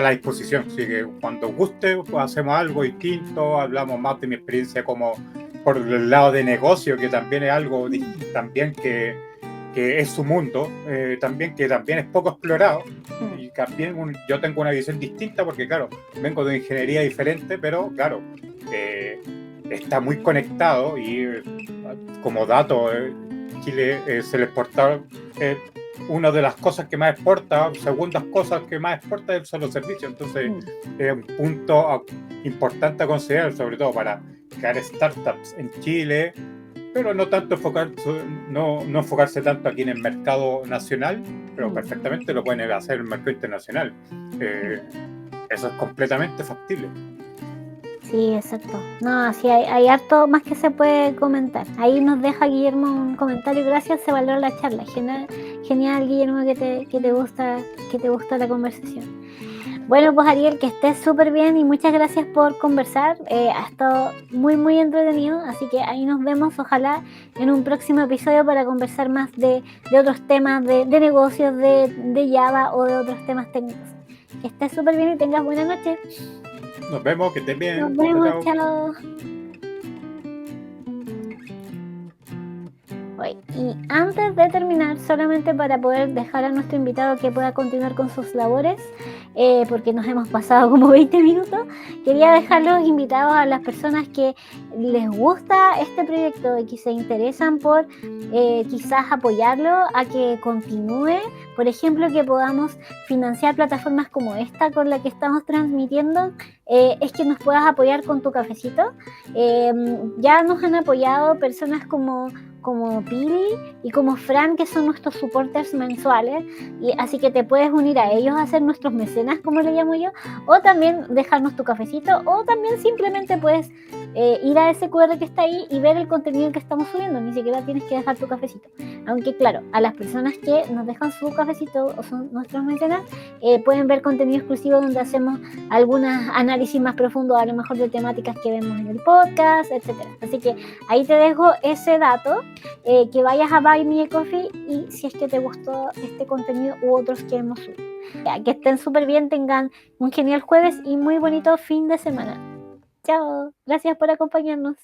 a la disposición. Así que cuando guste pues, hacemos algo distinto, hablamos más de mi experiencia como por el lado de negocio, que también es algo también que es su mundo, también que también es poco explorado y también yo tengo una visión distinta porque claro, vengo de ingeniería diferente, pero claro, está muy conectado y como dato, Chile es el exportador, una de las cosas que más exporta, segundas cosas que más exporta son los servicios, entonces es un punto importante a considerar, sobre todo para crear startups en Chile, pero no tanto no enfocarse tanto aquí en el mercado nacional, pero perfectamente lo pueden hacer en el mercado internacional. Eso es completamente factible. Sí, exacto. No, sí, hay harto más que se puede comentar. Ahí nos deja Guillermo un comentario. Gracias, se valoró la charla. Genial, Guillermo, que te gusta la conversación. Bueno, pues Ariel, que estés súper bien y muchas gracias por conversar. Ha estado muy, muy entretenido, así que ahí nos vemos, ojalá, en un próximo episodio para conversar más de otros temas de negocios, de Java o de otros temas técnicos. Que estés súper bien y tengas buena noche. Nos vemos, que estén bien. Nos vemos, Chao, chao. chao. Y antes de terminar, solamente para poder dejar a nuestro invitado que pueda continuar con sus labores, porque nos hemos pasado como 20 minutos, quería dejarlos invitados a las personas que les gusta este proyecto y que se interesan por quizás apoyarlo a que continúe, por ejemplo, que podamos financiar plataformas como esta con la que estamos transmitiendo, es que nos puedas apoyar con tu cafecito. Ya nos han apoyado personas como Pili y como Fran, que son nuestros supporters mensuales, y así que te puedes unir a ellos a ser nuestros mecenas, como le llamo yo, o también dejarnos tu cafecito, o también simplemente puedes ir a ese QR que está ahí y ver el contenido que estamos subiendo, ni siquiera tienes que dejar tu cafecito. Aunque claro, a las personas que nos dejan su cafecito o son nuestros mecenas, pueden ver contenido exclusivo donde hacemos algunos análisis más profundos, a lo mejor de temáticas que vemos en el podcast, etcétera. Así que ahí te dejo ese dato, que vayas a Buy Me a Coffee y si es que te gustó este contenido u otros que hemos subido. Ya, que estén súper bien, tengan un genial jueves y muy bonito fin de semana. Chao, gracias por acompañarnos.